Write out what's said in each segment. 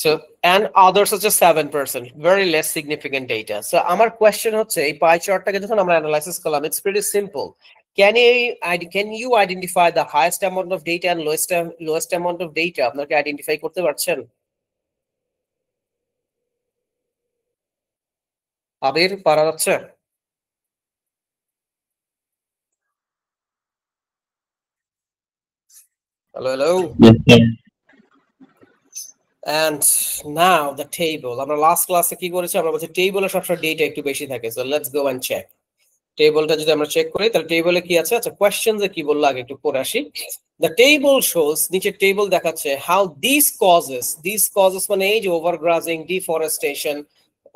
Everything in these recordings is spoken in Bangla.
So and others such as 7%, very less significant data. So আমার question হচ্ছে এই pie chartটাকে যখন আমরা analysis করলাম, it's pretty simple. Can you identify the highest amount of data and lowest amount of data? আপনারা কি identify করতে পারছেন? আবির পারা যাচ্ছে? Hello. Yes, sir. And now the table. আমরা last classে কি করেছি? আমরা বলছি টেবলে সবসময় ডেটা একটু বেশি থাকে. So let's go and check. টেবলটা যদি আমরা চেক করি তাহলে টেবলে কি আছে? আচ্ছা, কোশ্চেনসে কি বললো আগে একটু পড়ে আসি। The table shows, নিচে টেবল দেখাচ্ছে how these causes মানে এই যে overgrazing, deforestation,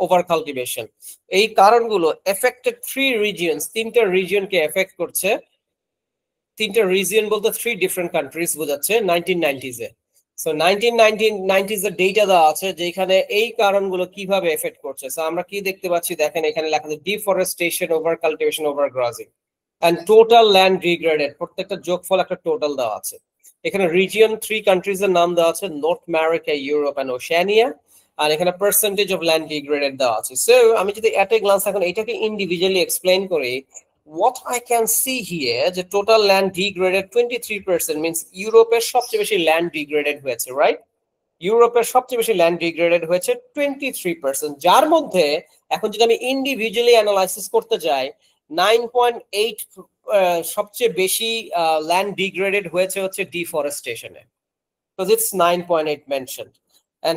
overcultivation, এই কারণগুলো affected three regions, তিনটা রিজিয়নকে এফেক্ট করছে। তিনটা রিজিয়ন বলতে 3 ডিফারেন্ট কান্ট্রিজ বোঝাচ্ছে 1990s এ। সো 1990s এর ডেটা দেওয়া আছে যেখানে এই কারণগুলো কিভাবে এফেক্ট করছে। সো আমরা কি দেখতে পাচ্ছি, দেখেন এখানে লেখা আছে deforestation, over cultivation, over grazing and total land degraded. প্রত্যেকটা যোগফল একটা টোটাল দেওয়া আছে। এখানে রিজিয়ন 3 কান্ট্রিজ এর নাম দেওয়া আছে, North America, Europe and Oceania. আর এখানে পার্সেন্টেজ অফ ল্যান্ড ডিগ্রেডেড দেওয়া আছে। সো আমি যদি এট এ গ্লান্স এখন এটাকে ইন্ডিভিজুয়ালি এক্সপ্লেইন করি, what I can see here, the total land degraded 23%, means ইউরোপের সবচেয়ে বেশি land degraded হয়েছে, right? ইউরোপের সবচেয়ে বেশি land degraded হয়েছে 23%, যার মধ্যে এখন যদি আমি ইন্ডিভিজুয়ালি অ্যানালাইসিস করতে যাই 9.8 সবচেয়ে বেশি land degraded হয়েছে হচ্ছে ডিফরেস্টেশনে, because it's 9.8 mentioned, and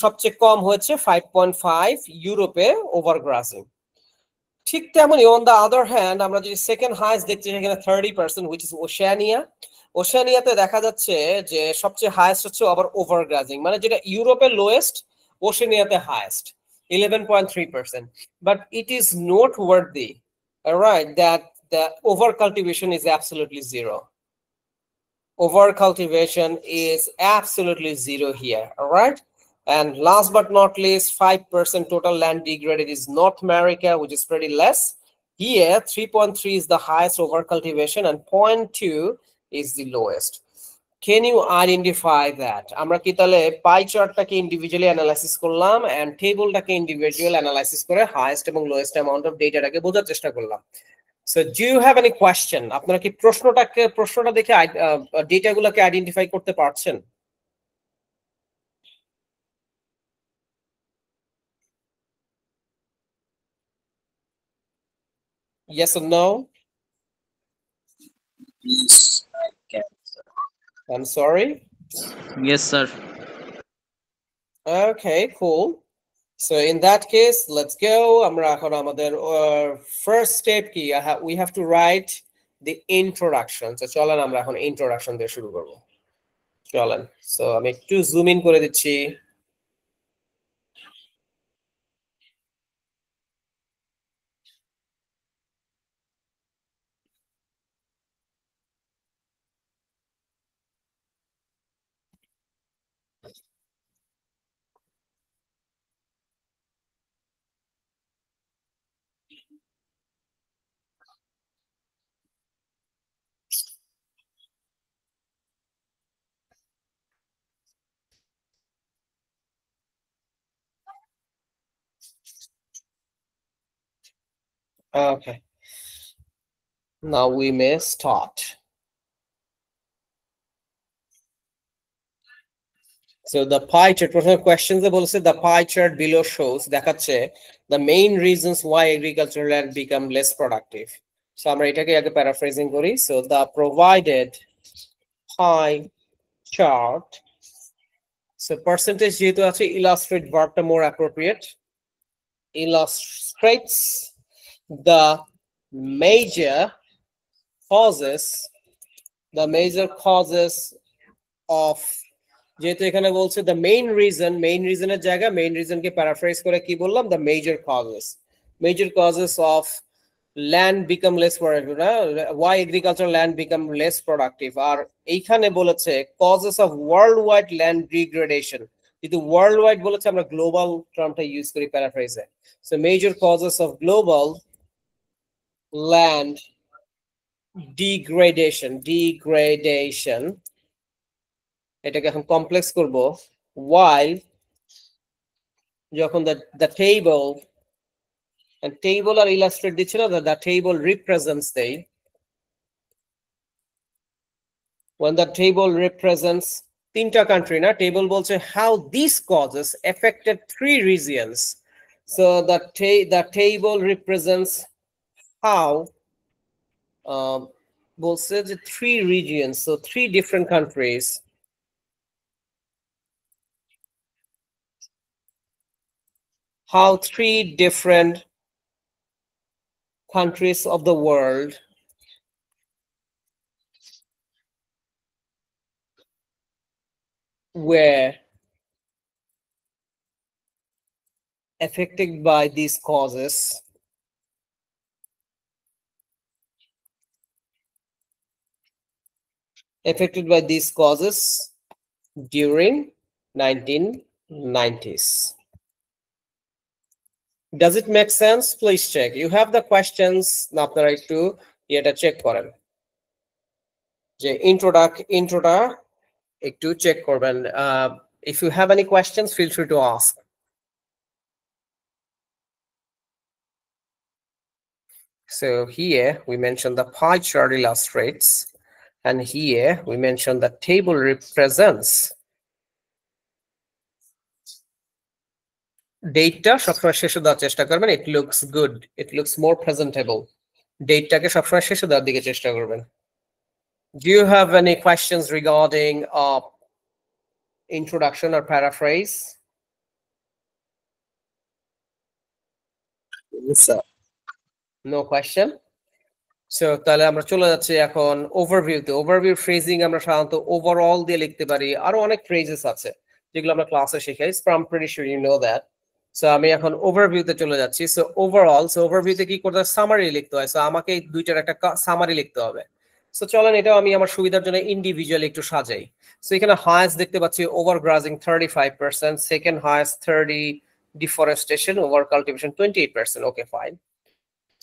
সবচেয়ে কম হয়েছে 5.5 ইউরোপে ওভারগ্রাজিং। ঠিক তেমনি অন দ্য আদার হ্যান্ড আমরা যদি সেকেন্ড হাইয়েস্ট দেখছি সেখানে 30%, which is ওশেনিয়া। ওশেনিয়াতে দেখা যাচ্ছে যে সবচেয়ে হাইয়েস্ট হচ্ছে আবার ওভারগ্রাজিং, মানে যেটা ইউরোপের lowest ওশেনিয়াতে highest 11.3%, but it is noteworthy, right, that the overcultivation is absolutely zero. Overcultivation is absolutely zero here, all right? And last but not least, 5% total land degraded is North America, which is pretty less. Here, 3.3 is the highest overcultivation and 0.2 is the lowest. Can you identify that? আমরা কি তাহলে পাই চার্টটাকে ইন্ডিভিজুয়ালি অ্যানালাইসিস করলাম and টেবলটাকে ইন্ডিভিজুয়াল অ্যানালাইসিস করে হাইয়েস্ট এবং লোয়েস্ট অ্যামাউন্ট অফ ডেটাটাকে বোঝার চেষ্টা করলাম। So do you have any question? আপনারা কি প্রশ্নটা দেখে ডেটাগুলোকে আইডেন্টিফাই করতে পারছেন? Yes or no? Yes, I can, sir. I'm sorry. Yes, sir. Okay, cool. So in that case, let's go. আমরা এখন আমাদের first step কি, we have to write the introduction. So চলেন আমরা এখন introduction দিয়ে শুরু করব। চলেন। So আমি একটু জুম ইন করে দিচ্ছি। Okay. Now we may start. So the pie chart, প্রথমে questions এ বলছে the pie chart below shows, দেখাচ্ছে the main reasons why agricultural land become less productive. So আমরা এটাকে আগে প্যারাফ্রেজিং করি। So the provided pie chart, so percentage যেহেতু আছে, illustrate verb-টা more appropriate, illustrates the major causes of, যেহেতু এখানে বলছে the main reasonের জায়গা main reason কে প্যারাফ্রেজ করে কি বললাম, the major causes of land become less productive, why agricultural land become less productive। আর এইখানে বলেছে causes of worldwide land degradation, কিন্তু worldwide বলেছে আমরা গ্লোবাল টার্মটা ইউজ করি প্যারাফ্রেজে। So major causes of global land degradation, এটাকে এখন কমপ্লেক্স করব, while যখন the table and table R illustrate দিচ্ছিল the table represents when the table represents তিনটা country না table বলছে how these causes affected 3 regions, so the table represents how বলছে যে 3 regions, so 3 different countries how 3 different countries of the world were affected by these causes during 1990s. Does it make sense? Please check. You have the questions. না আপনারা একটু এটা চেক করেন যে ইন্ট্রোটা একটু চেক করবেন. If you have any questions, feel free to ask. So here we mentioned the pie chart illustrates, and here we mentioned the table represents. Data সবসময় শেষে দেওয়ার চেষ্টা করবেন. It looks good. It looks more presentable. Dataকে সবসময় শেষে দেওয়ার দিকে চেষ্টা করবেন. Do you have any questions regarding introduction or paraphrase? Yes, sir. No question. So তাহলে আমরা চলে যাচ্ছি এখন ওভারভিউতে. ওভারভিউ ফ্রেজিং আমরা সাধারণত ওভারঅল দিয়ে লিখতে পারি. আরো অনেক ফ্রেজেস আছে যেগুলো আমরা ক্লাসে শিখাই. I'm pretty sure you know that. So আমি এখন ওভারভিউতে চলে যাচ্ছি. সো ওভারভিউতে কি করতে হয়? সামারি লিখতে হয়. সো আমাকে দুইটার একটা সামারি লিখতে হবে. সো চলেন এটাও আমি আমার সুবিধার জন্য ইন্ডিভিজুয়ালি একটু সাজাই. সো এখানে হাইয়েস্ট দেখতে পাচ্ছি ওভারগ্রাজিং 35%, second highest 30, deforestation, over cultivation 28%. Okay fine.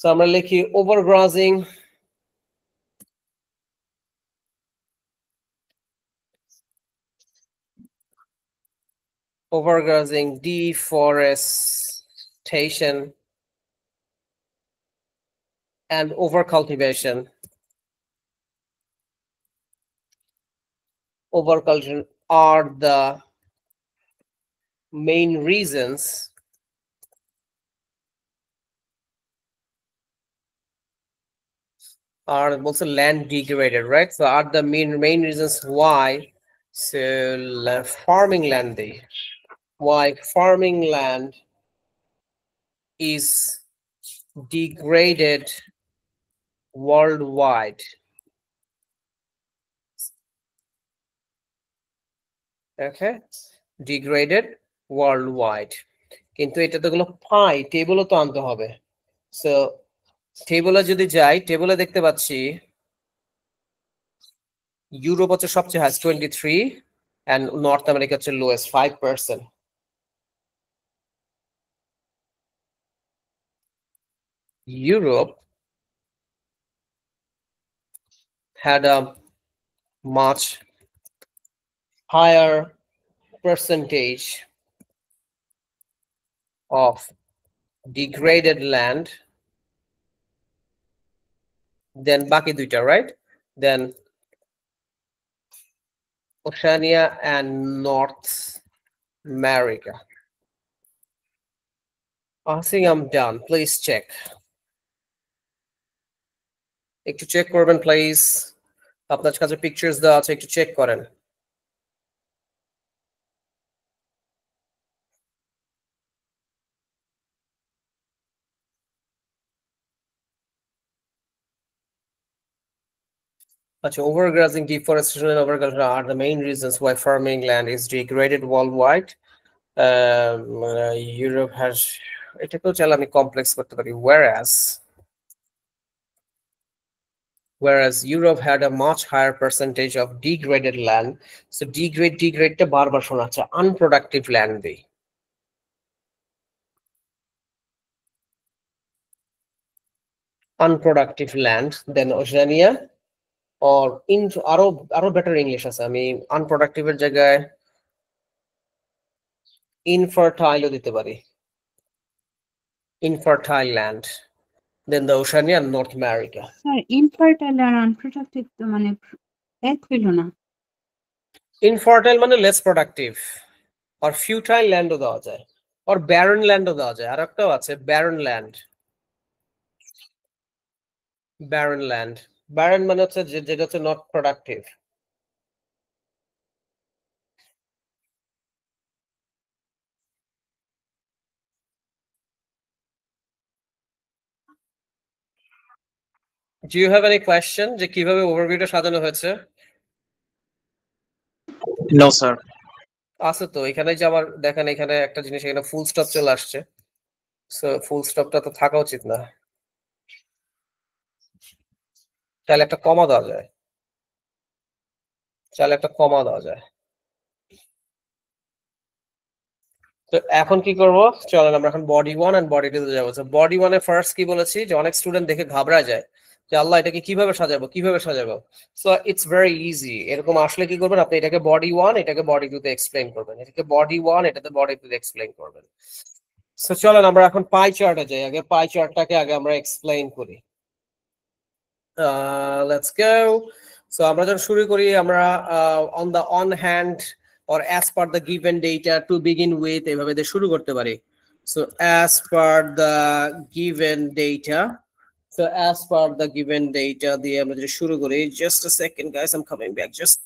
So আমরা লিখি ওভারগ্রাজিং deforestation and overcultivation. Overcultivation are the main reasons are also land degraded, right? So are the main reasons why farming land is degraded worldwide. Okay, degraded worldwide. কিন্তু এটা তো গুলো পাই টেবলও তো আনতে হবে. সো টেবলে যদি যাই, টেবলে দেখতে পাচ্ছি ইউরোপ হচ্ছে সবচেয়ে হাইস্ট 23 and নর্থ আমেরিকা হচ্ছে lowest 5%. Europe had a much higher percentage of degraded land than বাকি দুইটা, right? Then Oceania and North America. I think I'm done. Please check. একটু চেক করবেন প্লিজ. আপনার কাছে পিকচার্স দেওয়া আছে, একটু চেক করেন. Overgrazing, deforestation, and overculture are the main reasons why farming land is degraded worldwide. Europe has এটাকেও চাইলে আমি কমপ্লেক্স করতে পারি. Whereas Europe had a much higher percentage of degraded land. So degrade টা বারবার শোনা যাচ্ছে. Unproductive land দেই. Unproductive land, then Oceania or আরো better English আছে. আমি unproductive এর জায়গায় ইনফার্টাইলও দিতে পারি, infertile land, then the Oceania and North America. Sir infertile আর আনপ্রোডাক্টিভ তো মানে এক হইল না। ইনফার্টাইল মানে লেস প্রোডাক্টিভ, আর ফিউটাইল ল্যান্ডও দেওয়া যায়, আর ব্যারন ল্যান্ডও দেওয়া যায়। আর একটাও আছে Baron land. Baron land, Baron মানে হচ্ছে যেটা হচ্ছে not productive. Do you have any question যে কিভাবে ওভারভিউটা সাজানো হয়েছে? No, sir. আছে তো এখানে, যে আবার দেখেন এখানে একটা জিনিস, এখানে ফুল স্টপ চলে আসছে। সো ফুল স্টপটা তো থাকা উচিত না, তাহলে একটা কমা দেওয়া যায়, তাহলে একটা কমা দেওয়া যায়। তো এখন কি করব, চলেন আমরা এখন বডি 1 এন্ড বডি 2 তে যাবো। তো বডি 1 এ ফার্স্ট কি বলেছি, যে অনেক স্টুডেন্ট দেখে ঘাবড়া যায় যে আল্লাহ এটাকে কিভাবে সাজাবো, কিভাবে সাজাবো। So it's very easy. এরকম আসলে কি করবেন আপনি, এটাকে বডি 1, এটাকে বডি 2 তে এক্সপ্লেইন করবেন, এটাকে বডি 1, এটাতে বডি 2 তে এক্সপ্লেইন করবেন। সো চলেন আমরা এখন পাই চার্টে যাই। আগে পাই চার্টটাকে আগে আমরা এক্সপ্লেইন করি। Let's go. সো আমরা যখন শুরু করি, আমরা on the on hand or as per the given data to begin with এভাবে দিয়ে শুরু করতে পারি। So as per the given data, so as per the given data দিয়ে আমরা যদি শুরু করি, just a second guys, I'm coming back just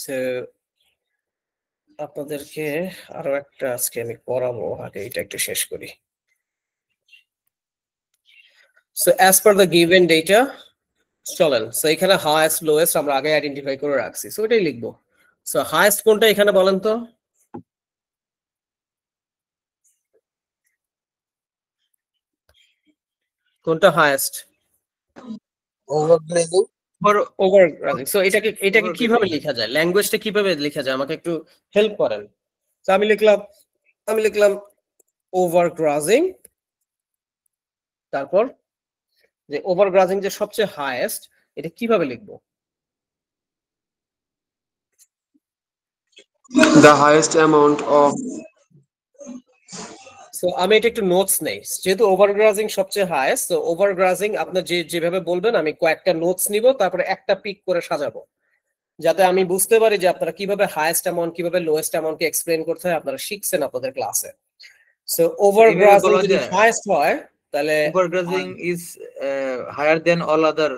so আপনাদেরকে আরো একটা আজকে আমি পড়াবো, আগে এটা একটু শেষ করি। So as per the given data, চলেন, সো এখানে হাইয়েস্ট লোয়েস্ট আমরা আগে আইডেন্টিফাই করে রাখছি, সো এটাই লিখবো। সো হাইয়েস্ট কোনটা এখানে বলেন তো? কোনটা হাইয়েস্ট? ওভারগ্রেডিং। ওভারগ্রাজিং। সো এটাকে কিভাবে লেখা যায়, ল্যাঙ্গুয়েজটা কিভাবে লেখা যায়, আমাকে একটু হেল্প করেন। তো আমি লিখলাম ওভারগ্রাজিং, তারপর যে ওভারগ্রাজিং যে সবচেয়ে হাইয়েস্ট, এটা কিভাবে লিখবো? The highest amount of so আমি এটা একটু নোটস নেই, যেহেতু ওভারগ্রাজিং সবচেয়ে হাইয়েস্ট। তো ওভারগ্রাজিং আপনার যেভাবে বলবেন আমি কয়েকটা নোটস নিব, তারপরে একটা পিক করে সাজাবো, যাতে আমি বুঝতে পারি যে আপনারা কিভাবে হাইয়েস্ট অ্যামাউন্ট কিভাবে লোয়েস্ট অ্যামাউন্টকে এক্সপ্লেইন করতে হয়, আপনারা শিখছেন আপনাদের ক্লাসে। সো ওভারগ্রাজিং যদি হাইয়েস্ট হয় তাহলে overgrazing is higher than all other.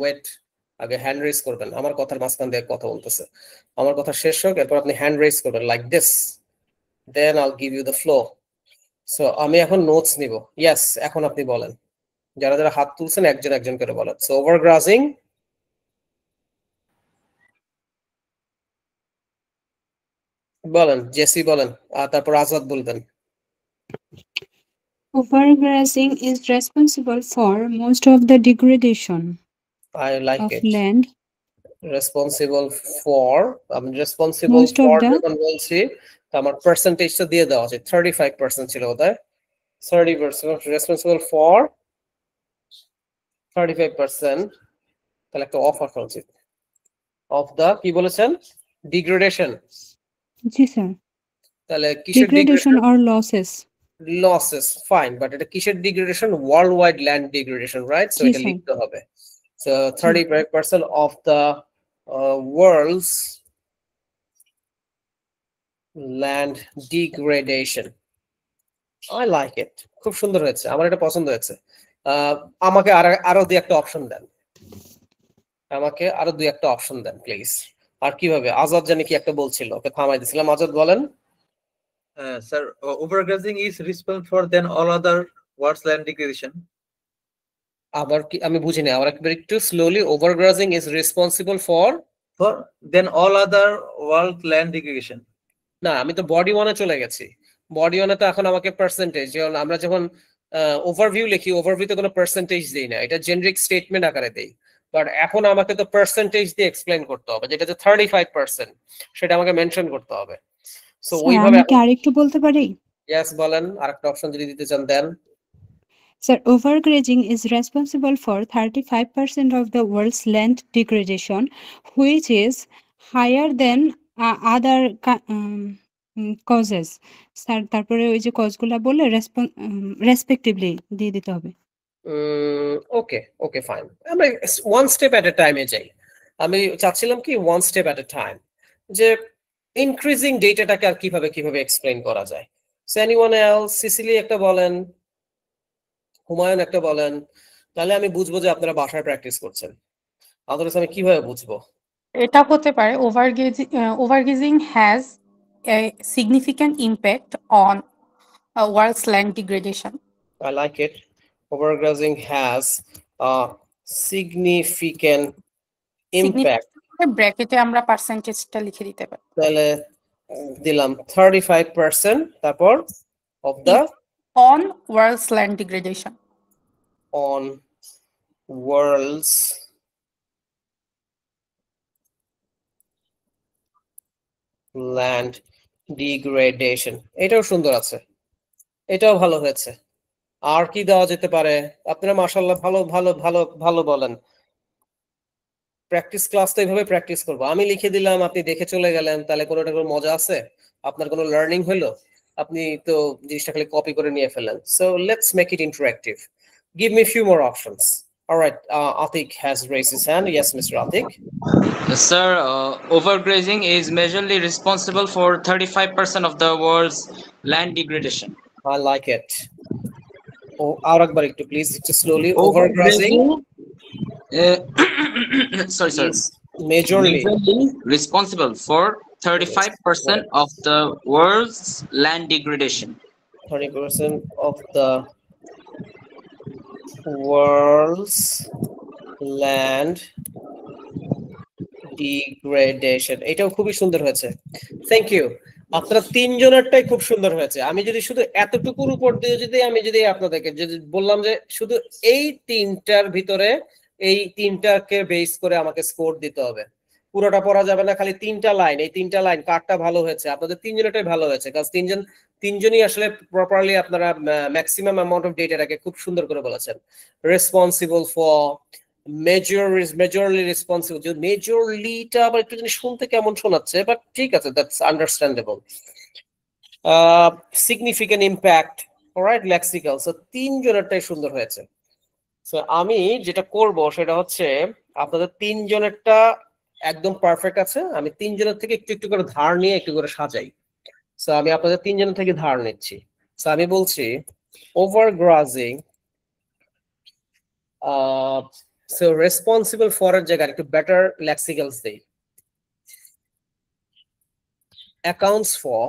Wait, আগে হ্যান্ড রেজ করবেন, আমার কথার মাঝখান দিয়ে কথা বলতেছে, আমার কথা শেষ হোক, এরপর আপনি হ্যান্ড রেজ করবেন like this, then I'll give you the flow. So আমি এখন নোটস নিব। ইয়েস, এখন আপনি বলেন, যারা যারা হাত তুলছেন একজন একজন করে বলেন। সো ওভারগ্রাজিং, বলেন জেসি বলেন, আর তারপর আজাদ বলবেন। Overgrazing is responsible for most of the degradation I like of it. land. Responsible for, আমি responsible Most of for the- যখন বলছি, তো আমার পার্সেন্টেজটা দিয়ে দেওয়া আছে, 35% ছিল ওদের, 30% রেসপন্সিবল ফর 35%, তাহলে একটা অফ রাখা উচিত। অফ দা কি বলেছেন, ডিগ্রেডেশন। জি স্যার, তাহলে কিসের degradation or losses. Losses, fine, but এটা কিসের degradation? World wide land degradation, right? So জি, এটা স্যার। লিখতে হবে। So 35% of the world's land degradation. I like it. খুব সুন্দর হয়েছে, আমার এটা পছন্দ হয়েছে। আমাকে আরো দুই একটা অপশন দেন, আমাকে আরো দুই একটা অপশন দেন প্লিজ। আর কিভাবে? আজাদ জানি কি একটা বলছিল, ওকে থামাই দিছিলাম। আজাদ বলেন। Sir, overgrazing is responsible for than all other world's land degradation. আবার কি আমি বুঝিনি, আবার একটু slowly. Overgrazing is responsible for For then all other world land degradation. না, আমি তো বডি ওয়ানে চলে গেছি। বডি ওয়ানে তো এখন আমাকে পার্সেন্টেজ, যেমন আমরা যখন ওভারভিউ লিখি, ওভারভিউতে কোনো পার্সেন্টেজ দেই না, এটা জেনারিক স্টেটমেন্ট আকারে দেই। বাট এখন আমাকে তো পার্সেন্টেজ দিয়ে এক্সপ্লেন করতে হবে, যেটা যে 35%, সেটা আমাকে মেনশন করতে হবে। সো স্যার ওইভাবে আমি কি আরেকটু বলতে পারি? ইয়েস বলেন, আরেকটা অপশন যদি দিতে চান দেন। Sir, overgrazing is responsible for 35% of the world's land degradation, which is higher than other causes. Sir তারপরে ওই যে কজগুলা বললে রেসপেক্টিভলি দিয়ে দিতে হবে। ওকে ওকে ফাইন, আমরা ওয়ান স্টেপ এট এ টাইমে যাই। আমি চাচ্ছিলাম কি ওয়ান স্টেপ এট এ টাইম, যে ইনক্রিজিং ডেটাটাকে আর কিভাবে কিভাবে এক্সপ্লেইন করা যায়। So anyone else? সিসিলি একটা বলেন, হুমায়ুন একটা বলেন, তাহলে আমি বুঝবো যে আপনারা বাসায় প্র্যাকটিস করছেন। আদারওয়াইজ আমি কিভাবে বুঝবো? এটা হতে পারে overgrazing has a significant impact on world's land degradation. I like it. Overgrazing has a significant impact. ব্র্যাকেটে আমরা পার্সেন্টেজটা লিখে দিতে পারি। তাহলে দিলাম 35%, তারপর of the on world's land degradation. on world's land degradation. এটাও সুন্দর আছে, এটাও ভালো হয়েছে। আর কি দেওয়া যেতে পারে? আপনারা মাশাআল্লাহ ভালো ভালো ভালো ভালো বলেন। প্র্যাকটিস ক্লাস তো এইভাবে প্র্যাকটিস করবো। আমি লিখে দিলাম, আপনি দেখে চলে গেলেন, তাহলে কোনোটা কোনো মজা আছে? আপনার কোনো লার্নিং হলো? আপনি তো জিনিসটা খালি কপি করে নিয়ে ফেলেন। So let's make it interactive. Give me a few more options. All right, Atik has raised his hand. Yes, Mr. Atik. Yes, sir. Overgrazing is majorly responsible for 35% of the world's land degradation. I like it. Oh, Arakbar, please, just slowly. Overgrazing Sorry, sir. is majorly responsible for 35% of the world's land degradation. 30% of the world's land degradation. এটাও খুবই সুন্দর হয়েছে, থ্যাংক ইউ। আপনারা তিনজনেরটাই খুব সুন্দর হয়েছে। আমি যদি শুধু এতটুকুর উপর দিয়ে আমি যদি আপনাদেরকে যদি বললাম যে শুধু এই তিনটার ভিতরে এই তিনটাকে বেস করে আমাকে স্কোর দিতে হবে, পুরোটা পড়া যাবে না, খালি তিনটা লাইন, এই তিনটা লাইন কারটা ভালো হয়েছে, আপনাদের তিনজনেরটাই ভালো হয়েছে, কারণ তিনজনই আসলে প্রপারলি আপনারা ম্যাক্সিমাম অ্যামাউন্ট অফ ডেটাটাকে খুব সুন্দর করে বলেছেন। রেসপন্সিবল ফর, মেজরলি রেসপন্সিবল, যে মেজরলিটা আবার একটু জিনিস শুনতে কেমন শোনাচ্ছে, বাট ঠিক আছে, that's understandable. Significant impact, alright, lexical. So তিনজনেরটাই সুন্দর হয়েছে। সো আমি যেটা করব সেটা হচ্ছে আপনাদের তিনজনেরটা একদম পারফেক্ট আছে, আমি তিনজনের থেকে একটু একটু করে ধার নিয়ে একটু করে সাজাই। সো আমি আপনাদের তিনজনের থেকে ধার নিচ্ছি। সো আমি বলছি ওভারগ্রাজিং, সো রেসপন্সিবল ফর এর জায়গায় একটু বেটার লেক্সিক্যালস দেই। accounts for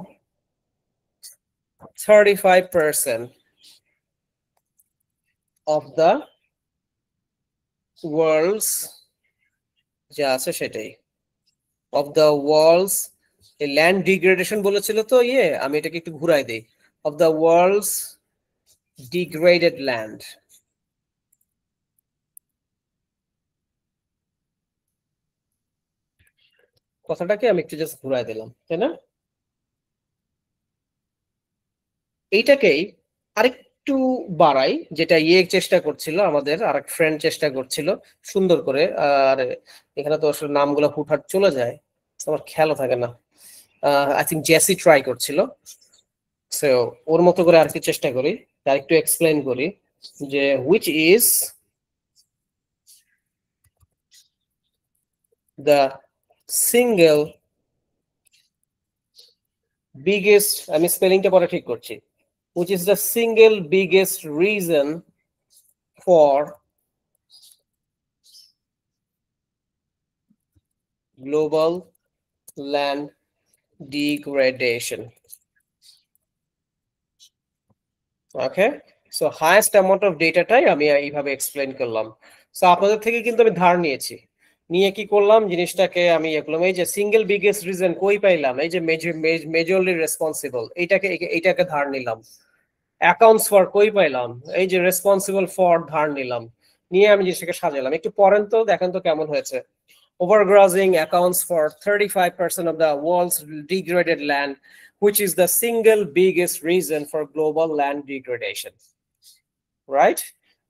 35% of the world's, যা আছে সেটাই, of the world's, এই ল্যান্ড ডিগ্রেডেশন বলেছিল তো আমি এটাকে একটু ঘুরাই দেই, of the world's degraded land. কথাটাকে আমি একটু জাস্ট ঘুরাই দিলাম, তাই না? এইটাকেই আরেকটু বাড়াই, যেটা চেষ্টা করছিল, আমাদের আরেক ফ্রেন্ড চেষ্টা করছিল সুন্দর করে। আর এখানে তো আসলে নামগুলো হুটহাট চলে যায়, আমার খেয়ালও থাকে না। আই থিঙ্ক জেসি ট্রাই করছিল। সো ওর মতো করে আর কি চেষ্টা করি, তার একটু এক্সপ্লেইন করি যে which is the single biggest, আমি স্পেলিংটা পরে ঠিক করছি, which is the single biggest reason for global land degradation. Okay, so highest amount of data টাই আমি এইভাবে এক্সপ্লেইন করলাম। সো আপনাদের থেকে কিন্তু আমি ধার নিয়েছি, নিয়ে কি করলাম জিনিসটাকে আমি এগুলাম এই যে সিঙ্গেল বিগেস্ট রিজন কই পাইলাম এই যে মেজরলি রেসপন্সিবল এইটাকে ধার নিলাম অ্যাকাউন্টস ফর কই পাইলাম এই যে রেসপন্সিবল ফর ধার নিলাম নিয়ে আমি জিনিসটাকে সাজালাম একটু পড়েন তো দেখেন তো কেমন হয়েছে overgrazing accounts for 35% of the world's degraded land which is the single biggest reason for global land degradation right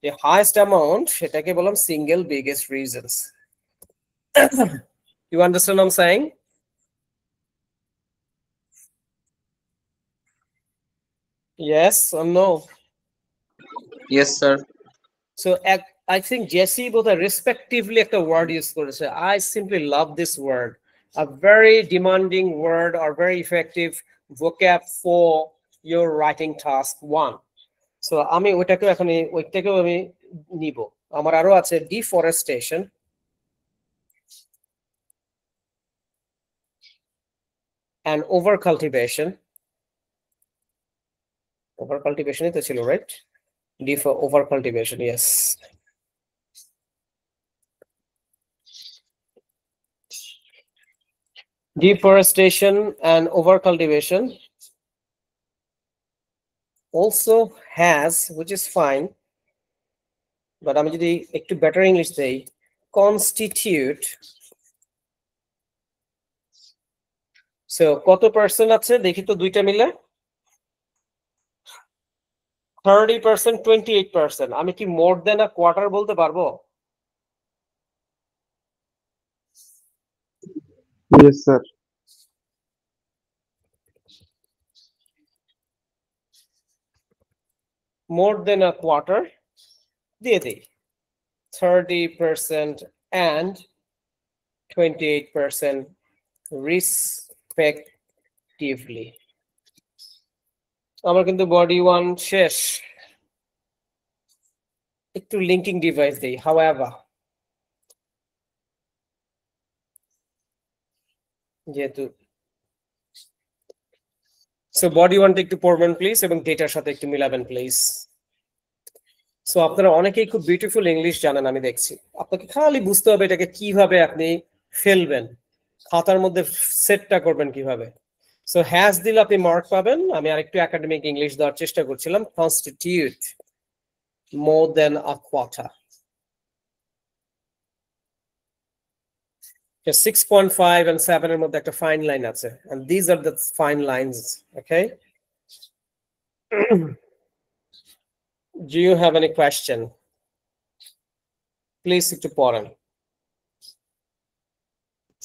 the highest amount সেটাকে বললাম single biggest reasons you understand what I'm saying yes or no Yes, sir. so I think Jesse both are respectively একটা word use করেছে I simply love this word a very demanding word or very effective vocab for your writing task 1 so আমি ওইটাকেও আমি নিব আমার আরো আছে deforestation and overcultivation is তো ছিল right overcultivation yes deforestation and overcultivation also has which is fine but আমি যদি একটু better English দেই constitute so কত পার্সেন্ট আছে দেখি তো দুইটা মিলে 30% 28% আমি কি মোর দেন আ কোয়ার্টার বলতে পারবো Yes, sir. more than a quarter দিয়ে দেই 30% and 28% respectively আমার কিন্তু body 1 শেষ একটু লিঙ্কিং ডিভাইস দেই however যেহেতু সো বডি 1টা একটু পড়বেন প্লিজ এবং ডেটার সাথে একটু মিলাবেন প্লিজ সো আপনারা অনেকেই খুব বিউটিফুল ইংলিশ জানেন আমি দেখছি আপনাকে খালি বুঝতে হবে এটাকে কিভাবে আপনি ফেলবেন খাতার মধ্যে সেটটা করবেন কিভাবে সো হ্যাজ দিলে আপনি মার্ক পাবেন আমি আরেকটু একাডেমিক ইংলিশ দেওয়ার চেষ্টা করছিলাম constitute more than a quarter 6.5 and 7 এর মধ্যে একটা ফাইন লাইন আছে and these are the fine lines okay do you have any question please একটু পড়েন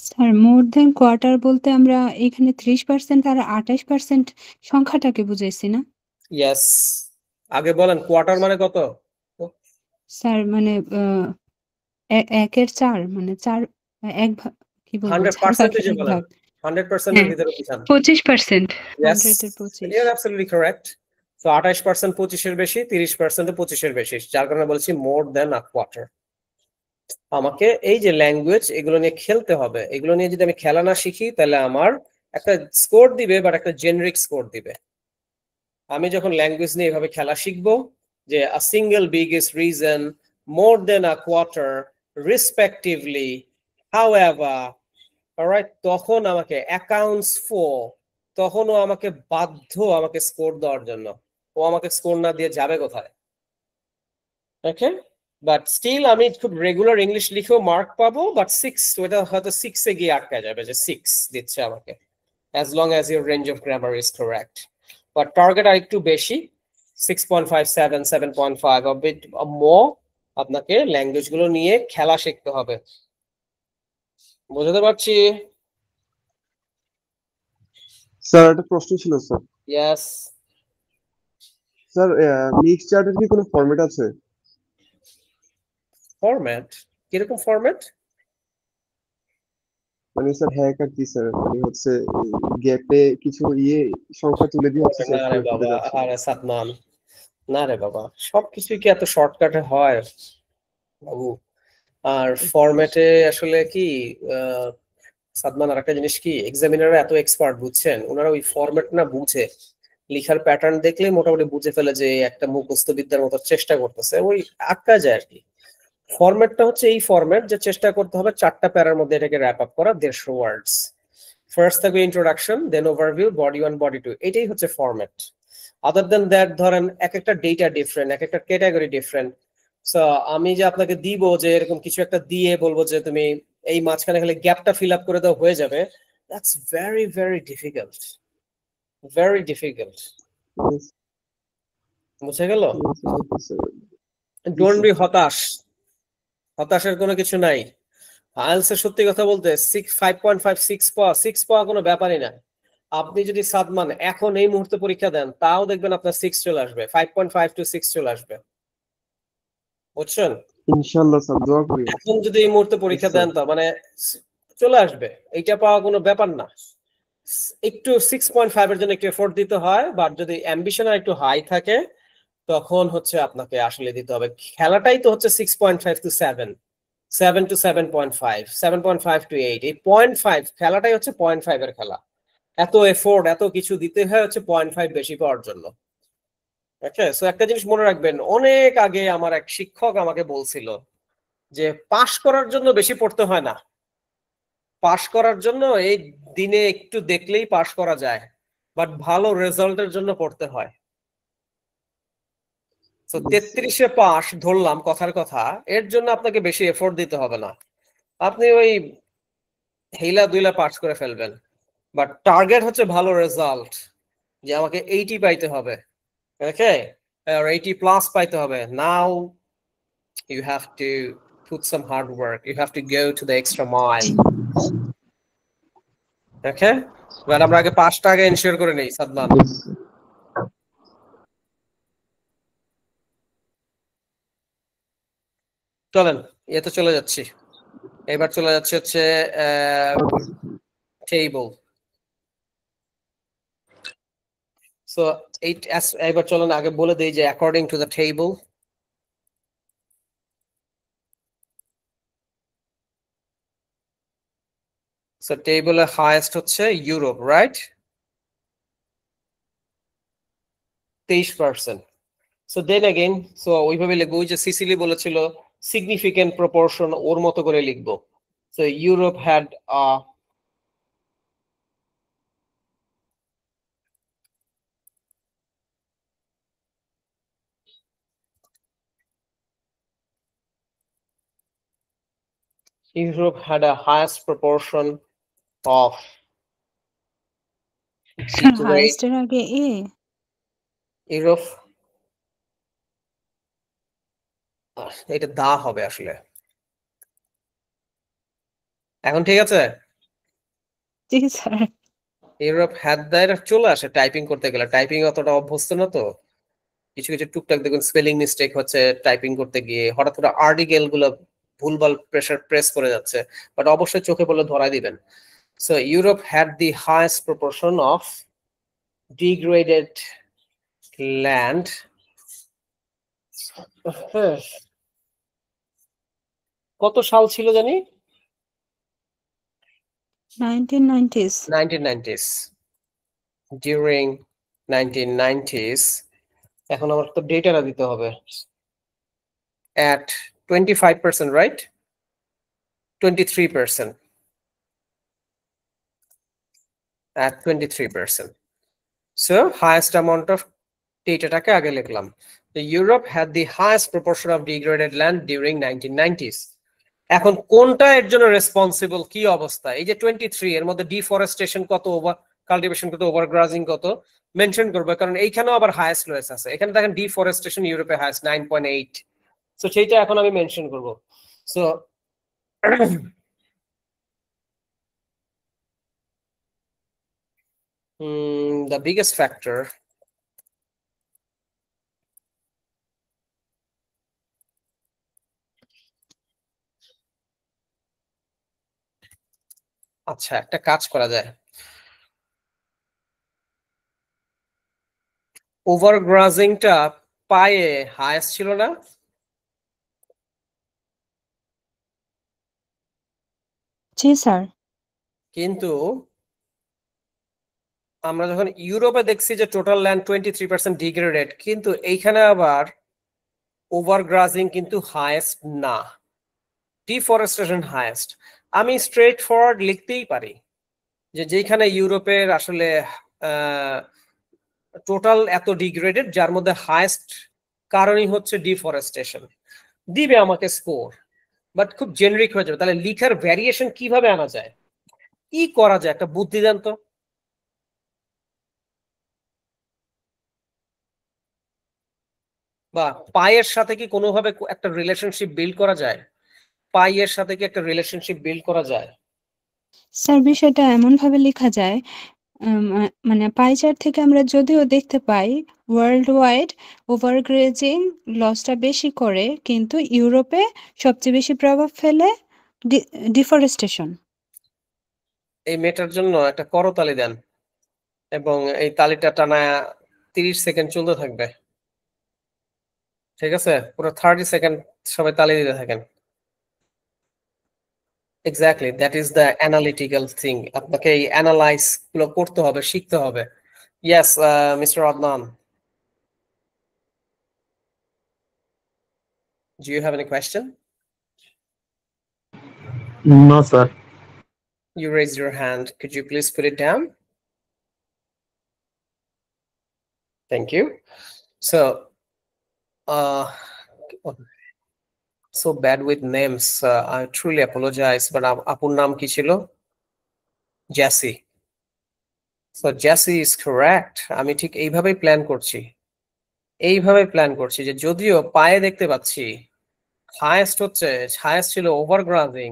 স্যার মোর দেন কোয়ার্টার বলতে আমরা এখানে 30% আর 28% সংখ্যাটাকে বুঝাইছি না yes আগে বলেন কোয়ার্টার মানে কত স্যার মানে 1/4 মানে 4 এক ভাগ কি বলবো 100% এ বলেন 100% এর ভিতরে বুঝান 25% yes 100 এর 25 you're absolutely correct so 28% 25 এর বেশি 30% 25 এর বেশি যার কারণে বলছি মোর দেন আ কোয়ার্টার আমাকে এই যে ল্যাঙ্গুয়েজ এগুলো নিয়ে খেলতে হবে এগুলো নিয়ে যদি আমি খেলা না শিখি তাহলে আমার একটা স্কোর দিবে বাট একটা জেনারিক স্কোর দিবে আমি যখন ল্যাঙ্গুয়েজ নিয়ে এভাবে খেলা শিখবো যে a single biggest reason more than a quarter respectively however alright তখন আমাকে অ্যাকাউন্টস ফর তখনও আমাকে বাধ্য আমাকে স্কোর দেওয়ার জন্য ও আমাকে স্কোর না দিয়ে যাবে কোথায় ওকে বাট স্টিল আমি খুব রেগুলার ইংলিশ লিখেও মার্ক পাবো বাট 6 ওটা হয়তো 6 এ গিয়ে আটকে যাবে যে 6 দিচ্ছে আমাকে as long as your range of grammar is correct but target আর একটু বেশি 6.57 7.5 a bit more আপনাকে ল্যাঙ্গুয়েজ গুলো নিয়ে খেলা শিখতে হবে বুঝতে পারছি স্যার একটা প্রশ্ন ছিল স্যার yes স্যার মিক্স চার্টের কি কোনো ফরম্যাট আছে ফরম্যাট কিরকম ফরম্যাট মানে স্যার হ্যাক আর কি স্যার মানে হচ্ছে গ্যাপে কিছু সংখ্যা তুলে দিয়ে হচ্ছে না রে বাবা আরে সাদমান না রে বাবা সবকিছু কি এত শর্টকাটে হয় বাবু আর ফরম্যাটে আসলে কি সাদমান আর একটা জিনিস কি এক্সামিনাররা এত এক্সপার্ট বুঝছেন ওনারা ওই ফরম্যাট না বুঝে লিখার প্যাটার্ন দেখলে মোটামুটি বুঝে ফেলে যে একটা মুখস্থ বিদ্যার মতো চেষ্টা করতেছে ওই আটকা যায় আর কি ফরম্যাটটা হচ্ছে এই ফরম্যাট, যে চেষ্টা করতে হবে 4টা প্যারার মধ্যে এটাকে র‍্যাপ আপ করা 150 ওয়ার্ডস। ফার্স্ট থাকবে ইন্ট্রোডাকশন, দেন ওভারভিউ, বডি 1 বডি 2, এটাই হচ্ছে ফরম্যাট। আদার দেন দ্যাট ধরেন এক একটা ডেটা ডিফারেন্ট, এক একটা ক্যাটাগরি ডিফারেন্ট। সো আমি যে আপনাকে দিব যে এরকম কিছু একটা দিয়ে বলবো যে তুমি এই মাঝখানে খালি গ্যাপটা ফিল আপ করে দাও হয়ে যাবে, that's very very difficult, very difficult. Yes, বুঝে গেল? yes, okay, sir. Don't be হতাশ, হতাশের কোনো কিছু নাই। আইএলটিএস সত্যি কথা বলতে 5.5 6 পাওয়া কোনো ব্যাপারই না। আপনি যদি সাদমান এখন এই মুহূর্তে পরীক্ষা দেন তাও দেখবেন আপনার 6 চলে আসবে, 5.5 to 6 চলে আসবে, বুঝছেন? ইনশাআল্লাহ স্যার, দোয়া করি। এখন যদি এই মুহূর্তে পরীক্ষা দেন তো মানে চলে আসবে, এইটা পাওয়া কোনো ব্যাপার না। একটু 6.5 এর জন্য একটু এফোর্ট দিতে হয়, বাট যদি অ্যাম্বিশন একটু হাই থাকে তখন হচ্ছে আপনাকে আসলে দিতে হবে। খেলাটাই তো হচ্ছে 6.5 to 7, 7 to 7.5, 7.5 to 8, এই 0.5 খেলাটাই হচ্ছে 0.5 এর খেলা। এত এফোর্ট এত কিছু দিতে হয় হচ্ছে 0.5 বেশি পাওয়ার জন্য। ওকে, সো একটা জিনিস মনে রাখবেন, অনেক আগে আমার এক শিক্ষক আমাকে বলছিল যে পাশ করার জন্য বেশি পড়তে হয় না, পাশ করার জন্য এই দিনে একটু দেখলেই পাশ করা যায়, বাট ভালো রেজাল্টের জন্য পড়তে হয়। তো 33-এ পাস ধরলাম কথার কথা, এর জন্য আপনাকে বেশি এফোর্ট দিতে হবে না, আপনি ওই হেইলা দুইলা পাস করে ফেলবেন। বাট টার্গেট হচ্ছে ভালো রেজাল্ট, যে আমাকে 80 পাইতে হবে, ওকে, আর 80 প্লাস পাইতে হবে। Now you have to put some hard work, you have to go to the extra mile, okay. But আমরা আগে পাসটা আগে এনশিওর করে নেই সাদমান। Yes, sir. চলেন এতে চলে যাচ্ছি, এবার চলে যাচ্ছে হচ্ছে টেবল। সো এবার চলেন আগে বলে দেই যে according to the table, so টেবলের হাইয়েস্ট হচ্ছে Europe, right, 23%। So then again, so ওইভাবে লিখবো, ওই যে সিসিলি বলেছিল সিগনিফিকেন্ট প্রপোর্শন, ওর মতো করে লিখবো। So Europe had Europe had a highest proportion of sir degrade. হাইয়েস্টের আগে এ Europe, এটা দা হবে আসলে। এখন ঠিক আছে? জি স্যার। ইউরোপ হ্যাড দা, এটা চলে আসে টাইপিং করতে গেলে, টাইপিং অতটা অভ্যস্ত না তো, কিছু কিছু টুকটাক দেখুন স্পেলিং মিস্টেক হচ্ছে টাইপিং করতে গিয়ে, হঠাৎ করে আর্টিকেল গুলো ভুলভাল প্রেস করে যাচ্ছে, বাট অবশ্যই চোখে বলে ধরাই দিবেন। So Europe had the highest proportion of degraded land, কত সাল ছিল জানি, 1990s 1990s, during 1990s, এখন আমার তো ডেটাটা দিতে হবে, at 25%, right, 23%, at 23%. So highest amount of dataটাকে আগে লিখলাম। Europe had the highest proportion of degraded land during 1990s. এখন কোনটা এর জন্য রেসপন্সিবল, কি অবস্থা? এই যে 23 এর মধ্যে ডিফরেস্টেশন কত, ওভার কাল্টিভেশন কত, ওভারগ্রাজিং কত মেনশন করবে, কারণ এইখানেও আবার হাইয়েস্ট রয়েছে আছে। এখানে দেখেন ডিফরেস্টেশন ইউরোপে হাইয়েস্ট 9.8, সো সেইটা এখন আমি মেনশন করব। সো the biggest factor আচ্ছা একটা কাজ করা যায়, ওভারগ্রাজিংটা পায়ে হাইয়েস্ট ছিল না, জি স্যার। কিন্তু আমরা যখন ইউরোপে দেখছি যে টোটাল ল্যান্ড 23% ডিগ্রেডেড, কিন্তু এইখানে আবার ওভারগ্রাজিং কিন্তু হাইয়েস্ট না, ডিফরেস্টেশন হাইয়েস্ট। আমি স্ট্রেট ফরওয়ার্ড লিখতেই পারি যে যেখানে ইউরোপের আসলে টোটাল এত ডিগ্রেডেড, যার মধ্যে হাইয়েস্ট কারণই হচ্ছে ডিফরেস্টেশন, দিবে আমাকে স্কোর, বাট খুব জেনারিক হয়ে যাবে। তাহলে লিখার ভ্যারিয়েশন কিভাবে আনা যায়, কি করা যায়, একটা বুদ্ধি দেন তো। বা পায়ের সাথে কি কোনোভাবে একটা রিলেশনশিপ বিল্ড করা যায়, পাইয়ের সাথে কি একটা রিলেশনশিপ বিল্ড করা যায়? স্যার বিষয়টা এমন ভাবে লেখা যায়, মানে পাই চার্ট থেকে আমরা যদিও দেখতে পাই ওয়ার্ল্ড ওয়াইড ওভারগ্রেজিং লসটা বেশি করে, কিন্তু ইউরোপে সবচেয়ে বেশি প্রভাব ফেলে ডিফরেস্টেশন। এই মেয়েটার জন্য একটা করতালি দেন এবং এই তালিটা টানা 30 সেকেন্ড চলতে থাকবে, ঠিক আছে? পুরো 30 সেকেন্ড সবাই তালি দিতে থাকেন। Exactly, that is the analytical thing. আপনাকে এই অ্যানালাইজ গুলো করতে হবে, শিখতে হবে। Yes, mister Adnan, do you have any question? No, sir. You raised your hand, could you please put it down? Thank you. So so bad with names, I truly apologize, but আপুর নাম কি ছিল? Jassy. So Jassy is correct. আমি ঠিক এইভাবেই প্ল্যান করছি, যে যদিও পায়ে দেখতে পাচ্ছি হাইয়েস্ট ছিল ওভারগ্রাজিং,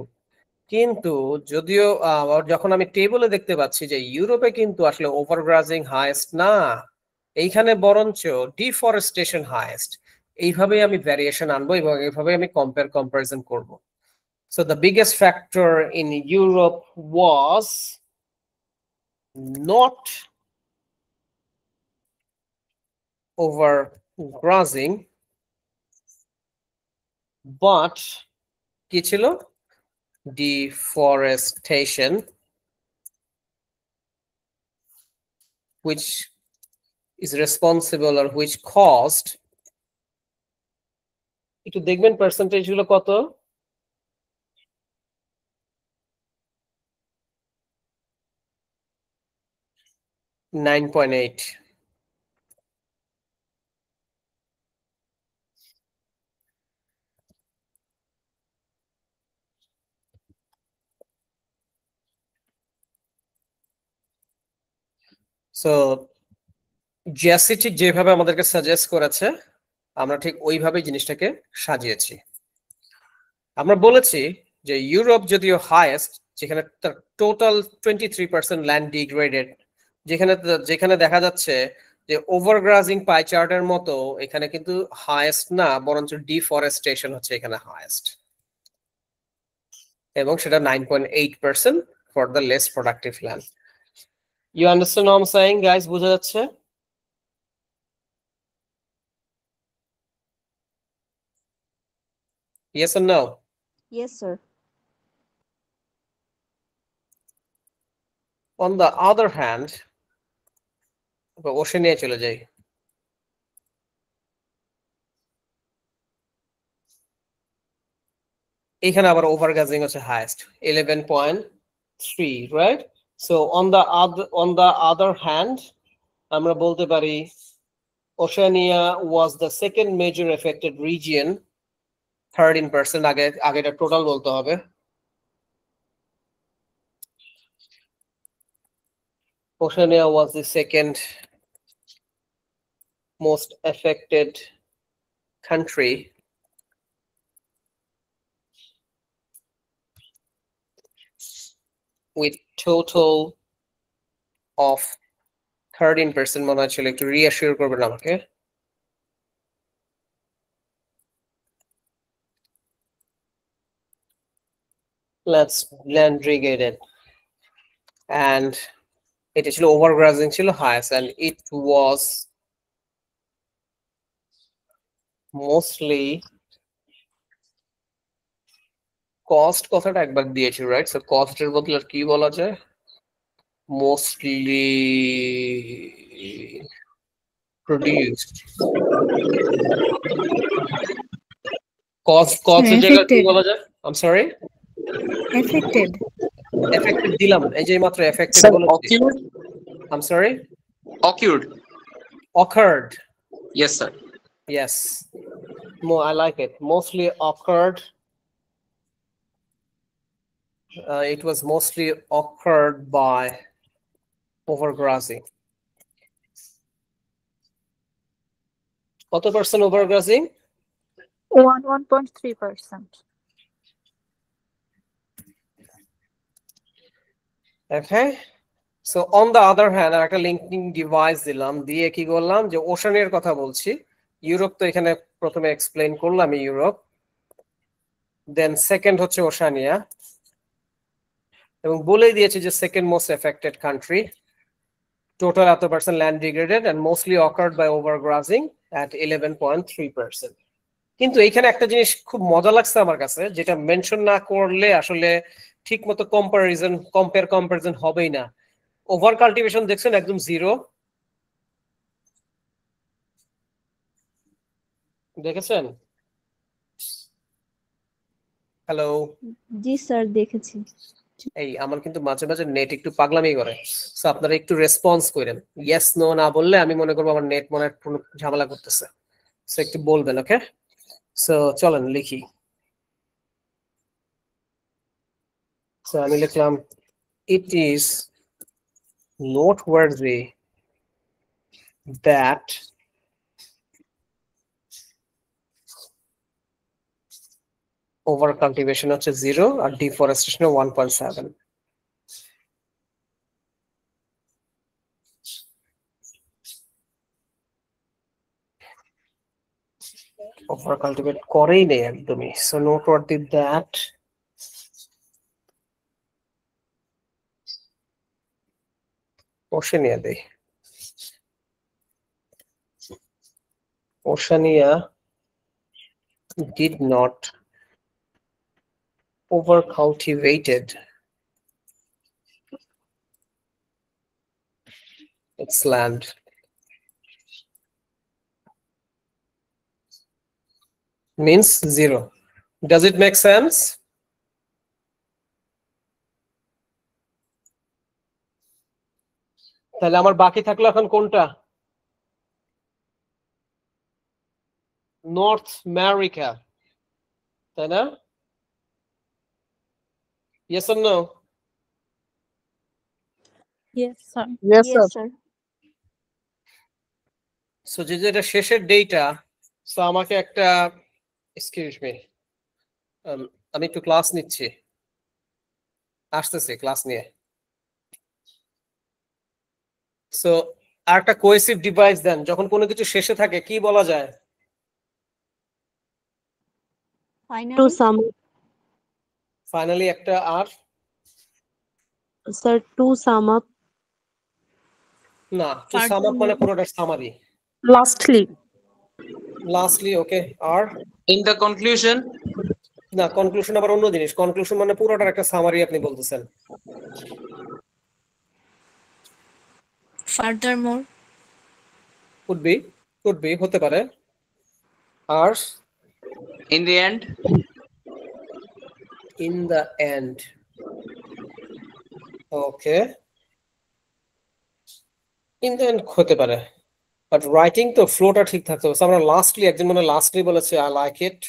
কিন্তু যদিও যখন আমি টেবলে দেখতে পাচ্ছি যে ইউরোপে কিন্তু আসলে ওভারগ্রাজিং হাইয়েস্ট না, এইখানে বরঞ্চ ডিফরেস্টেশন হাইয়েস্ট। এইভাবেই আমি ভ্যারিয়েশন আনবো এবং এইভাবে আমি কম্পারিজন করব। So the biggest factor in Europe was not overgrazing, but কি ছিল? Deforestation, which is responsible or which caused, একটু দেখবেন পার্সেন্টেজ গুলো কত। $9.8. সো জ্যাসি ঠিক যেভাবে আমাদেরকে সাজেস্ট করেছে, আমরা ঠিক ওইভাবে জিনিসটাকে সাজিয়েছি। আমরা বলেছি যে ইউরোপ যদিও হাইয়েস্ট, যেখানে তার টোটাল 23% ল্যান্ড ডিগ্রেডেড, যেখানে দেখা যাচ্ছে যে ওভারগ্রাজিং পাই চার্টের মতো এখানে কিন্তু হাইয়েস্ট না, বরঞ্চ ডিফরেস্টেশন হচ্ছে এখানে হাইয়েস্ট, এবং সেটা 9.8% for the less productive land. You understand what I am saying guys? বোঝা যাচ্ছে? Yes or no? Yes, sir. On the other hand, Oceania চলে যাই। এখানে আবার ওভারগ্রাজিং হচ্ছে highest 11.3, right? So on the other hand আমরা বলতে পারি Oceania was the second major affected region, 13%। আগেটা টোটাল বলতে হবে। Oceania was the second most affected country with total of 13%. মনে হচ্ছিল একটু রিঅ্যাসিওর করবেন আমাকে। Let's land irrigated, and it is overgrazing ছিল highest, and it was mostly cost কথাটা একবার দিয়েছি, রাইট? সো কস্টের বদলে কি বলা যায়? Mostly produced cause এর জায়গায় কি affected বলা যায়? I'm sorry, affected affected দিলাম, এই যে মাত্র affected Sir, বলেছি। occurred? I'm sorry, Occurred. occurred. Yes, sir. Yes, more I like it. Mostly occurred. It was mostly occurred by overgrazing. কত percent overgrazing? 1.3%. Okay, so on the other hand আর একটা লিঙ্কিং ডিভাইস দিলাম, দিয়ে কি করলাম যে ওশানের কথা বলছি। ইউরোপ তো এখানে প্রথমে এক্সপ্লেইন করলাম, ইউরোপ, দেন সেকেন্ড হচ্ছে ওশানিয়া, এবং বলেই দিয়েছে যে second most affected country, total এত percent land degraded and mostly occurred by overgrazing at 11.3%। কিন্তু এইখানে একটা জিনিস খুব মজা লাগছে আমার কাছে, যেটা মেনশন না করলে আসলে ঠিক মতো কম্পারিজন হবেই না। ওভার কাল্টিভেশন দেখছেন একদম জিরো, দেখেছেন? হ্যালো, জি স্যার, দেখেছি। এই আমার কিন্তু মাঝে মাঝে নেট একটু পাগলামি করে, সো আপনারা একটু রেসপন্স করেন। ইয়েস নো না বললে আমি মনে করবো আমার নেট মনে হয় কোনো ঝামেলা করতেছে, সো একটু বলবেন, ওকে? সো চলেন লিখি। সো আমি লিখলাম, it is noteworthy that over cultivation হচ্ছে 0 আর deforestation 1.7। over cultivate করেই নেই একদমই। so noteworthy that Oceania দেই, Oceania did not over cultivated its land means 0. Does it make sense? তাহলে আমার বাকি থাকলো এখন কোনটা? নর্থ আমেরিকা, তাই না? Yes or no? Yes sir. Yes, Yes sir. sir. So যেটা শেষের ডেটা, সো আমাকে একটা, এক্সকিউজ মি, আমি একটু ক্লাস নিচ্ছি, আসতেছি ক্লাস নিয়ে। সো আর একটা কোহেসিভ ডিভাইস দেন, যখন কোনো কিছু শেষে থাকে কি বলা যায়? To sum ফাইনালি একটা আর sir, to sum up. না, টু সাম আপ মানে পুরোটা সামারি। লাস্টলি, ওকে, আর In the conclusion, না, কনক্লুশন আবার অন্য জিনিস। কনক্লুশন মানে পুরোটার একটা সামারি আপনি বলতেছেন। Furthermore. কুড বি হতে পারে। আর in the end, in the end, okay, in the end হতে পারে, বাট রাইটিং তো ফ্লোটা ঠিক থাকতে হবে। আমরা লাস্টলি, একজন মানে লাস্টলি বলেছে, আই লাইক ইট।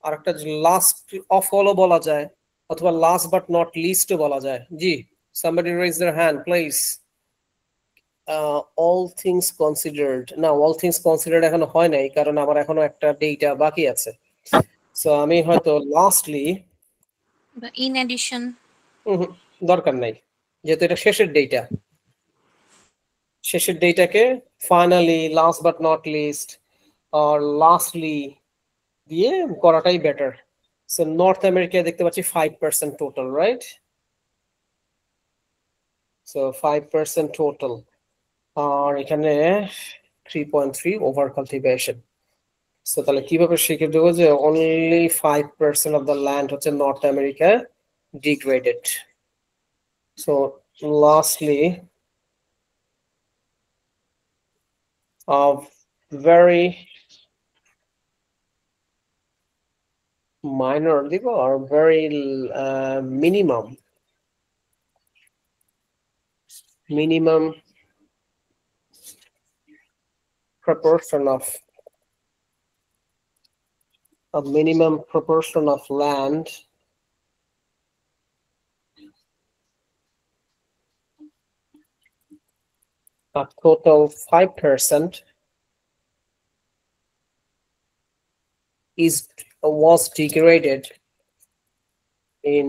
আর একটা লাস্ট অফ অলও বলা যায়, অথবা লাস্ট বাট নট লিস্টও বলা যায়। জি, somebody raise their hand please. all things considered, না, all things considered এখনো হয় নাই, কারণ আমার এখনো একটা ডেটা বাকি আছে। সো আমি হয়তো লাস্টলি, In addition. দরকার নাই, যেহেতু এটা শেষের ডেটা, শেষের ডেটাকে finally, last but not least আর লাস্টলি দিয়ে করাটাই বেটার। সো নর্থ আমেরিকায় দেখতে পাচ্ছি 5% টোটাল, রাইট? সো 5% টোটাল, আর এখানে 3.3 ওভার কাল্টিভেশন। সো তাহলে কিভাবে শিখে দেবো যে অনলি 5% অফ দ্য ল্যান্ড হচ্ছে north America degraded. So lastly, very minor দিব or very minimum proportion of land a total 5% was degraded in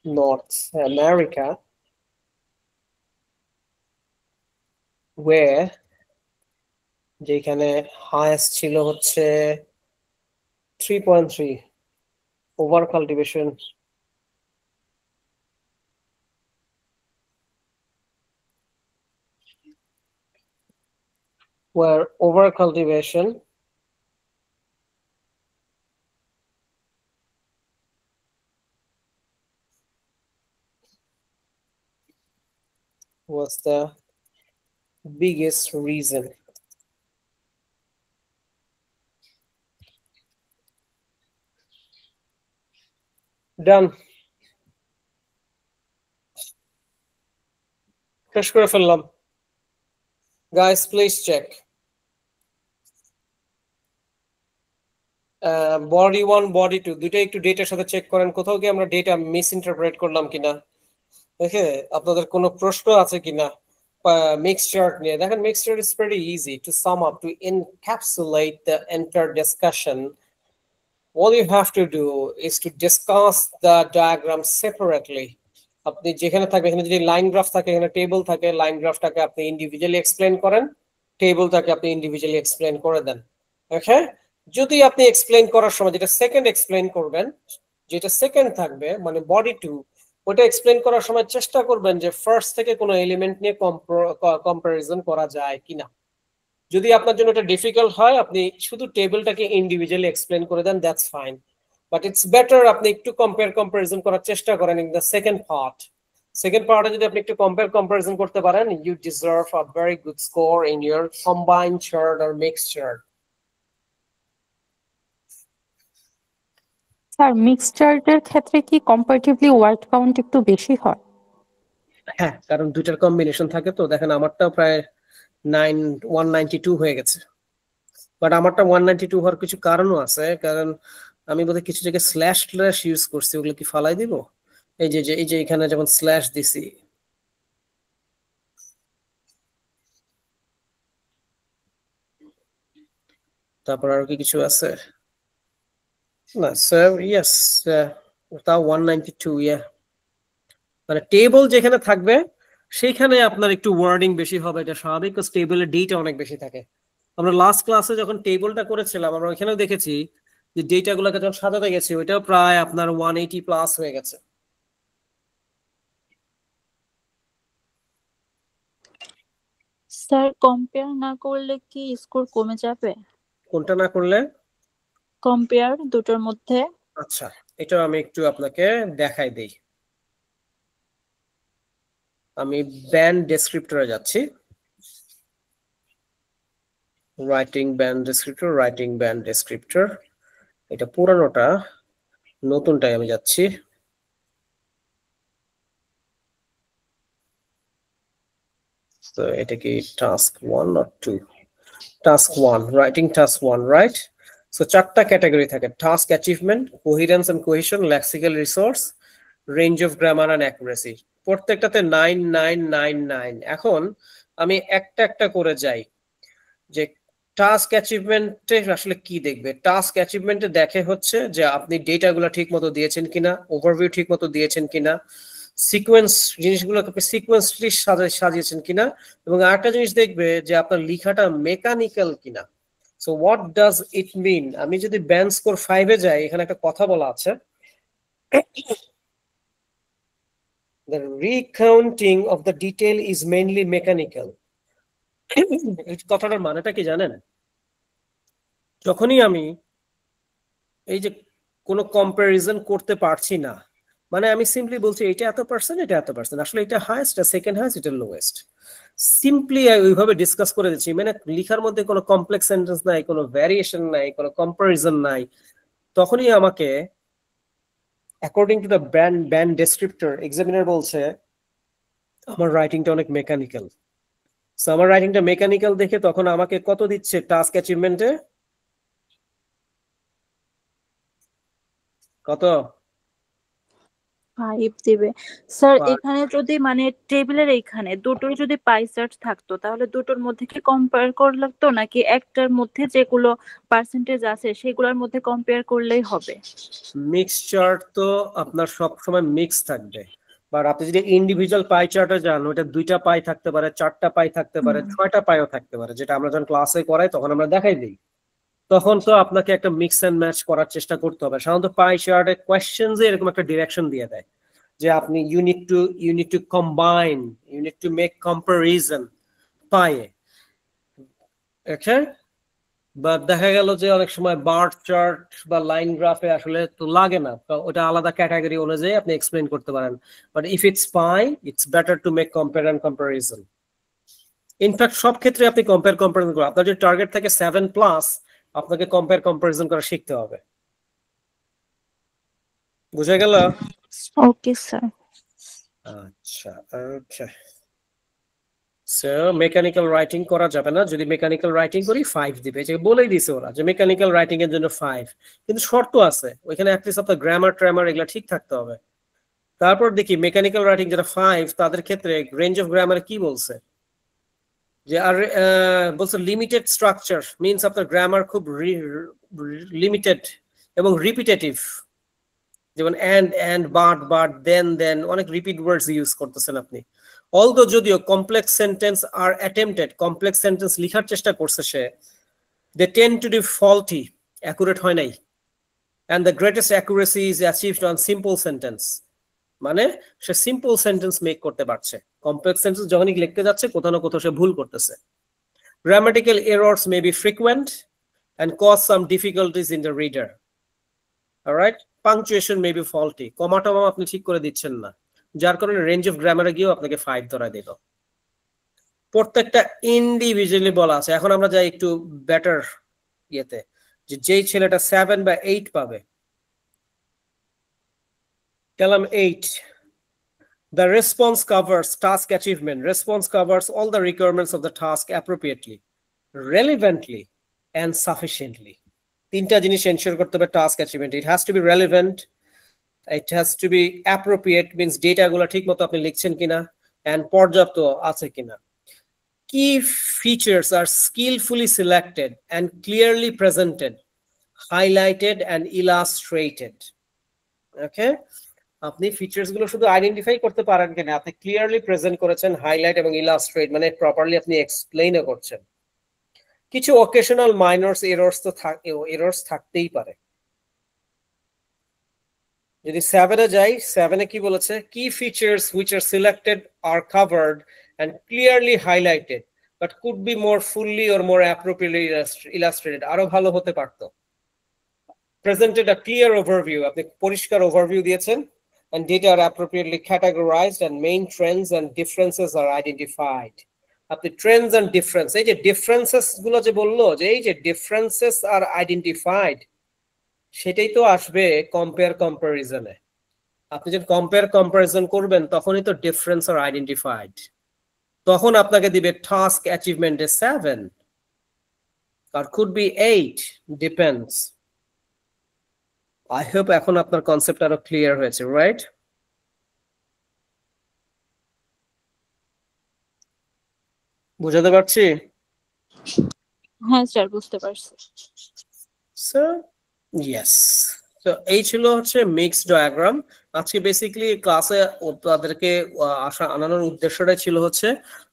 North America, where যেখানে highest ছিল হচ্ছে 3.3 over cultivation where over cultivation was the biggest reason. Done. শেষ করে ফেললাম। Guys, please check. Body 1, body 2 দুইটাই একটু ডেটার সাথে চেক করেন কোথাও কি আমরা ডেটা মিস ইন্টারপ্রেট করলাম কিনা। ওকে, আপনাদের কোনো প্রশ্ন আছে কিনা mixed chart নিয়ে? দেখেন mixed chart is pretty easy to sum up, to encapsulate the entire discussion. All you have to do is to discuss the diagram separately. আপনি যেখানে থাকবে এখানে যদি লাইন গ্রাফ থাকে, এখানে টেবল থাকে, লাইন গ্রাফটাকে আপনি ইন্ডিভিজুয়ালি এক্সপ্লেইন করেন, টেবলটাকে আপনি ইন্ডিভিজুয়ালি এক্সপ্লেইন করে দেন। ওকে, যদি আপনি এক্সপ্লেইন করার সময় যেটা সেকেন্ড এক্সপ্লেইন করবেন, যেটা সেকেন্ড থাকবে মানে বডি 2, ওটা এক্সপ্লেইন করার সময় চেষ্টা করবেন যে ফার্স্ট থেকে কোনো এলিমেন্ট নিয়ে কম্পারিজন করা যায় কিনা। যদি আপনার জন্য এটা ডিফিকাল্ট হয় আপনি শুধু টেবিলটাকে ইন্ডিভিজুয়ালি এক্সপ্লেইন করে দেন, that's fine, but it's better আপনি একটু কম্পারিজন করার চেষ্টা করেন ইন দ্য সেকেন্ড পার্টে যদি আপনি একটু কম্পারিজন করতে পারেন, you deserve a very good score in your combined chart or mixed chart. Sir mixed চার্টের ক্ষেত্রে কি কম্পারেটিভলি ওয়ার্ড কাউন্ট একটু বেশি হয়? হ্যাঁ, কারণ দুইটার কম্বিনেশন থাকে তো। দেখেন আমারটাও প্রায় 192 হয়ে গেছে, বাট আমারটা 192 হওয়ার কিছু কারণও আছে, কারণ আমি বোধহয় কিছু জায়গায় স্ল্যাশ ইউজ করছি, ওগুলো কি ফালাই দিব? এই যে এখানে যখন স্ল্যাশ দিছি, তারপর আর কি কিছু আছে না স্যার? ইয়েস, তাও 192, ইয়া মানে টেবল যেখানে থাকবে সেখানে আপনার একটু ওয়ার্ডিং বেশি হবে, এটা স্বাভাবিক, কারণ টেবলের ডেটা অনেক বেশি থাকে। আমরা লাস্ট ক্লাসে যখন টেবলটা করেছিলাম আমরা ওইখানেও দেখেছি যে ডেটাগুলোকে যখন সাজাতে গেছি ওইটাও প্রায় আপনার 180 প্লাস হয়ে গেছে। স্যার কম্পেয়ার না করলে কি স্কোর কমে যাবে? কোনটা না করলে? কম্পেয়ার দুটোর মধ্যে। আচ্ছা, এটা আমি একটু আপনাকে দেখাই দেই। আমি ব্যান্ড ডেসক্রিপ্টরে যাচ্ছি, রাইটিং ব্যান্ড ডেসক্রিপ্টর, এটা পুরানোটা, নতুনটাই আমি যাচ্ছি। তো এটা কি task 1 or 2? Task 1, writing task 1, right? So 4টা ক্যাটাগরি থাকে: task achievement, coherence and cohesion, lexical resource, range of grammar and accuracy. প্রত্যেকটাতে 9 9 9 9। এখন আমি একটা করে যাই যে টাস্ক অ্যাচিভমেন্টে আসলে কি দেখবে। টাস্ক অ্যাচিভমেন্টে দেখে হচ্ছে যে আপনি ডেটাগুলো ঠিকমতো দিয়েছেন কিনা, ওভারভিউ ঠিকমতো দিয়েছেন কিনা, সিকোয়েন্স জিনিসগুলোকে আপনি সিকোয়েন্সলি সাজিয়েছেন কিনা, এবং আরেকটা জিনিস দেখবে যে আপনার লেখাটা মেকানিক্যাল কিনা। সো হোয়াট ডাজ ইট মিন? আমি যদি ব্যান্ড স্কোর 5 এ যাই, এখানে একটা কথা বলা আছে, the recounting of the detail is mainly mechanical. এই কথাটার মানেটা কি জানেন? যখনই আমি এই যে কোনো কম্পারিজন করতে পারছি না, মানে আমি সিম্পলি বলছি এটা এত পার্সেন্ট, এটা এত পার্সেন্ট, আসলে এটা হাইয়েস্ট, এটা সেকেন্ড হাইয়েস্ট, এটা লোয়েস্ট, সিম্পলি ওইভাবে ডিসকাস করে দিচ্ছি। মানে লেখার মধ্যে কোনো কমপ্লেক্স সেন্টেন্স নাই, কোনো ভ্যারিয়েশন নাই, কোনো কম্পারিজন নাই, তখনই আমাকে according to the band descriptor examiner বলছে আমার রাইটিংটা অনেক মেকানিক্যাল। সো আমার রাইটিংটা মেকানিক্যাল দেখে তখন আমাকে কত দিচ্ছে টাস্ক অ্যাচিভমেন্টে? কত? 5 দিবে স্যার। Five. এখানে যদি মানে টেবিলের এইখানে দুটোর যদি পাই চার্ট থাকতো তাহলে দুটোর মধ্যে কি কম্পেয়ার করা লাগতো, নাকি একটার মধ্যে যেগুলো পার্সেন্টেজ আছে সেগুলোর মধ্যে কম্পেয়ার করলেই হবে? মিক্সচার তো আপনার সব সময় মিক্স থাকবে, বাট আপনি যদি ইন্ডিভিজুয়াল পাই চার্টে যান ওটা 2টা পাই থাকতে পারে, 4টা পাই থাকতে পারে, 6টা পাইও থাকতে পারে, যেটা আমরা যখন ক্লাসে করাই তখন আমরা দেখাই দিই। তখন তো আপনাকে একটা মিক্স এন্ড ম্যাচ করার চেষ্টা করতে হবে। সাধারণত পাই চার্টে কোয়েশ্চেন্স এরকম একটা ডিরেকশন দিয়ে দেয় যে আপনি you need to combine, you need to make comparison পায়ে। ওকে, বা দেখা গেল যে অনেক সময় বার চার্ট বা লাইন গ্রাফে আসলে তো লাগে না, তো ওটা আলাদা ক্যাটাগরি অনুযায়ী আপনি এক্সপ্লেইন করতে পারেন। But if it's pie, it's better to make compare and comparison. In fact সব ক্ষেত্রে আপনি কম্পারিজন করেন। আপনার যদি টার্গেট থাকে 7+, আপনাকে কম্পেয়ার কম্পারিজন করা শিখতে হবে। বুঝা গেল? Okay sir. আচ্ছা, ওকে। সো মেকানিক্যাল রাইটিং করা যাবে না। যদি মেকানিক্যাল রাইটিং করি 5 দিবে, যে বলেই দিছে ওরা যে মেকানিক্যাল রাইটিং এর জন্য 5, কিন্তু শর্ত আছে ওইখানে অ্যাটলিস্ট আপনার গ্রামার ট্রামার এগুলা ঠিক থাকতে হবে। তারপর দেখি মেকানিক্যাল রাইটিং যারা 5 তাদের ক্ষেত্রে রেঞ্জ অফ গ্রামার কি বলছে, যে আর বলছে লিমিটেড স্ট্রাকচার মিন্স আপনার গ্রামার খুব লিমিটেড এবং রিপিটেটিভ, যেমন এন্ড বাট দেন অনেক রিপিট ওয়ার্ডস ইউজ করতেছেন আপনি। অলদো যদিও complex sentence are attempted, complex sentence লেখার চেষ্টা করছে সে, they tend to be faulty, accurate হয় নাই। And the greatest accuracy is achieved on simple sentence, মানে সে সিম্পল সেন্টেন্স মেক করতে পারছে। কমপ্লেক্স সেন্টেন্স যখনই লিখতে যাচ্ছে কোথাও না কোথাও সে ভুল করতেছে। Grammatical errors may be frequent and cause some difficulties in the reader. Alright, punctuation may be faulty, comma টমা আপনি ঠিক করে দিচ্ছেন না, যার কারণে রেঞ্জ অফ গ্রামারে গিয়েও আপনাকে 5 ধরা দিল। প্রত্যেকটা ইন্ডিভিজুয়ালি বলা আছে। এখন আমরা যাই একটু বেটার ইয়েতে, যে যেই ছেলেটা 7 বা 8 পাবে, column 8, the response covers task achievement. Response covers all the requirements of the task appropriately, relevantly and sufficiently. তিনটা জিনিস এনশিওর করতে হবে task achievement. It has to be relevant, it has to be appropriate means ডেটাগুলো ঠিক মতো আপনি লিখছেন কিনা, এন্ড পর্যাপ্ত আছে কিনা। Key features are skilfully selected and clearly presented, highlighted and illustrated. Okay, আপনি ফিচার্স গুলো শুধু আইডেন্টিফাই করতে পারেন কিনা, আপনি ক্লিয়ারলি প্রেজেন্ট করেছেন, হাইলাইট এবং ইলাস্ট্রেট মানে প্রপারলি আপনি এক্সপ্লেইনও করছেন। কিছু অকেশনাল মাইনরস এরর্স তো এরর্স থাকতেই পারে। যদি 7-এ যাই, 7-এ কি বলেছে, key features which are selected are covered and clearly highlighted but could be more fully or more appropriately illustrated, আরো ভালো হতে পারতো। Presented a clear overview, আপনি পরিষ্কার ওভারভিউ দিয়েছেন, and data are appropriately categorized and main trends and differences are identified. আপনি ট্রেন্ডস এন্ড ডিফারেন্স, এই যে ডিফারেন্সেস গুলো যে বললো, যে এই যে ডিফারেন্সেস আর আইডেন্টিফাইড, সেটাই তো আসবে কম্পেয়ার কম্পারিজনে। আপনি যখন কম্পেয়ার কম্পারিজন করবেন তখনই তো ডিফারেন্স আর আইডেন্টিফাইড, তখন আপনাকে দিবে টাস্ক অ্যাচিভমেন্টে 7 আর could be 8, depends. I hope এখন আপনার কনসেপ্ট আরো ক্লিয়ার হয়েছে, রাইট? বুঝাতে পারছি? হ্যাঁ স্যার, বুঝতে পারছি। সো ইয়েস, তো এই ছিল হচ্ছে মিক্সড ডায়াগ্রাম। আজকে বেসিক্যালি ক্লাসে আপনাদেরকে আনানোর উদ্দেশ্যটা ছিল হচ্ছে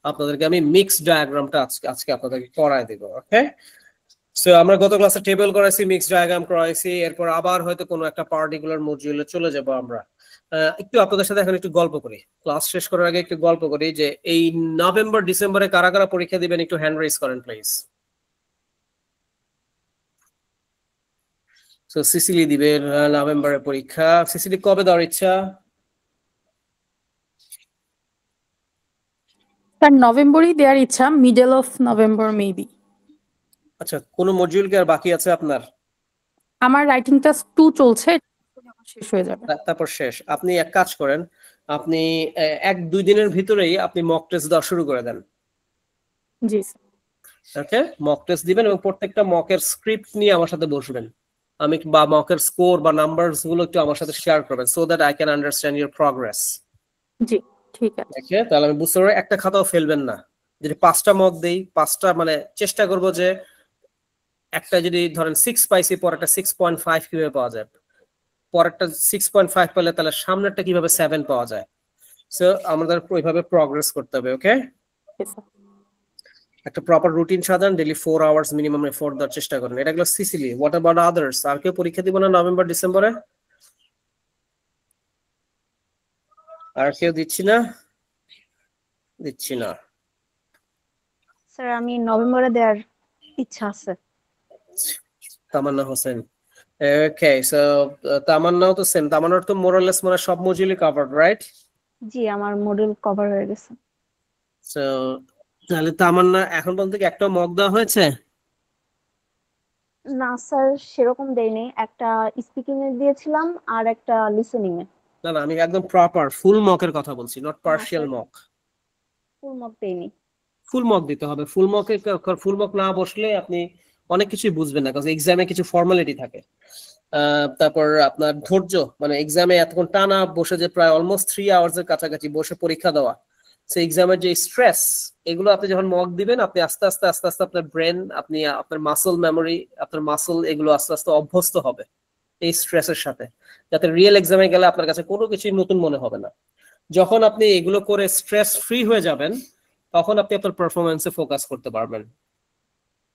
আপনাদেরকে আমি মিক্সড ডায়াগ্রামটা আজকে আপনাদেরকে করায় দেব। ওকে, সো আমরা গত ক্লাসে টেবিল করাইছি, মিক্সড ডায়াগ্রাম করাইছি, এরপর আবার হয়তো কোনো একটা পার্টিকুলার মডিউলে চলে যাব আমরা। একটু আপনাদের সাথে এখন একটু গল্প করি, ক্লাস শেষ করার আগে একটু গল্প করি যে এই নভেম্বর ডিসেম্বরে কারা কারা পরীক্ষা দিবেন একটু হ্যান্ড রেজ করেন প্লিজ। সো সিসিলি দিবে নভেম্বরের পরীক্ষা। সিসিলি কবে দেওয়ার ইচ্ছা? স্যার নভেম্বরই দেওয়ার ইচ্ছা, মিডল অফ নভেম্বর মেবি। আচ্ছা, কোন মডিউল কি আর বাকি আছে আপনার? আমার রাইটিং টাস্ক 2 চলছে, আমার শেষ হয়ে যাবে। তারপর শেষ। আপনি এক কাজ করেন, আপনি 1-2 দিনের ভিতরেই আপনি মক টেস্ট দেওয়া শুরু করে দেন। জি স্যার। ওকে, মক টেস্ট দিবেন এবং প্রত্যেকটা মকের স্ক্রিপ্ট নিয়ে আমার সাথে বসবেন। আমি বা মকের স্কোর বা নাম্বারস গুলো একটু আমার সাথে শেয়ার করবেন, so that I can understand your progress. জি ঠিক আছে। ওকে, তাহলে আমি বুঝতে পারবো একটা খাতাও ফেলবেন না। যদি 5টা মক দেই, 5টা মানে চেষ্টা করব যে একটা যদি ধরেন 6 পাইছি, পরেরটা 6.5 কিভাবে পাওয়া যায়, পরেরটা 6.5 পেলে তাহলে সামনেরটা কিভাবে 7 পাওয়া যায়। সো আমাদের ওইভাবে প্রগ্রেস করতে হবে। ওকে, একটা প্রপার রুটিন সাজান, ডেইলি 4 আওয়ার্স মিনিমাম এফোর্ট দেওয়ার চেষ্টা করেন। এটা গেল সিসিলি। What about others? আর কেউ পরীক্ষা দিব না নভেম্বর ডিসেম্বরে? আর কেউ দিচ্ছি না? স্যার আমি নভেম্বরে দেওয়ার ইচ্ছা আছে। তামান্না হোসেন। ওকে, সো তামান্নাও তো সেম। তামান্নার তো মোরালেস মানে সব মডিউলই কভারড, রাইট? জি আমার মডিউল কভার হয়ে গেছে। সো তাহলে তামান্না এখন পর্যন্ত কি একটা মক দেওয়া হয়েছে? না স্যার সেরকম দেইনি, একটা স্পিকিং এ দিয়েছিলাম আর একটা লিসেনিং এ। না না, আমি একদম প্রপার ফুল মকের কথা বলছি, not partial mock. Full mock দেইনি। ফুল মক দিতে হবে। ফুল মক না বসলে আপনি অনেক কিছুই বুঝবেন না, কারণ এক্সামে কিছু ফর্মালিটি থাকে। তারপর আপনার ধৈর্য, মানে এক্সামে এতক্ষণ টানা বসে যে প্রায় অলমোস্ট 3 আওয়ার্স এর কাছাকাছি বসে পরীক্ষা দেওয়া, সেই এক্সামের যে স্ট্রেস, এগুলো আপনি যখন মক দিবেন আপনি আস্তে আস্তে আপনার ব্রেন, আপনি আপনার মাসল মেমোরি, আপনার মাসল এগুলো আস্তে আস্তে অভ্যস্ত হবে এই স্ট্রেসের সাথে, যাতে রিয়েল এক্সামে গেলে আপনার কাছে কোনো কিছুই নতুন মনে হবে না। যখন আপনি এগুলো করে স্ট্রেস ফ্রি হয়ে যাবেন, তখন আপনি আপনার পারফরমেন্সে ফোকাস করতে পারবেন।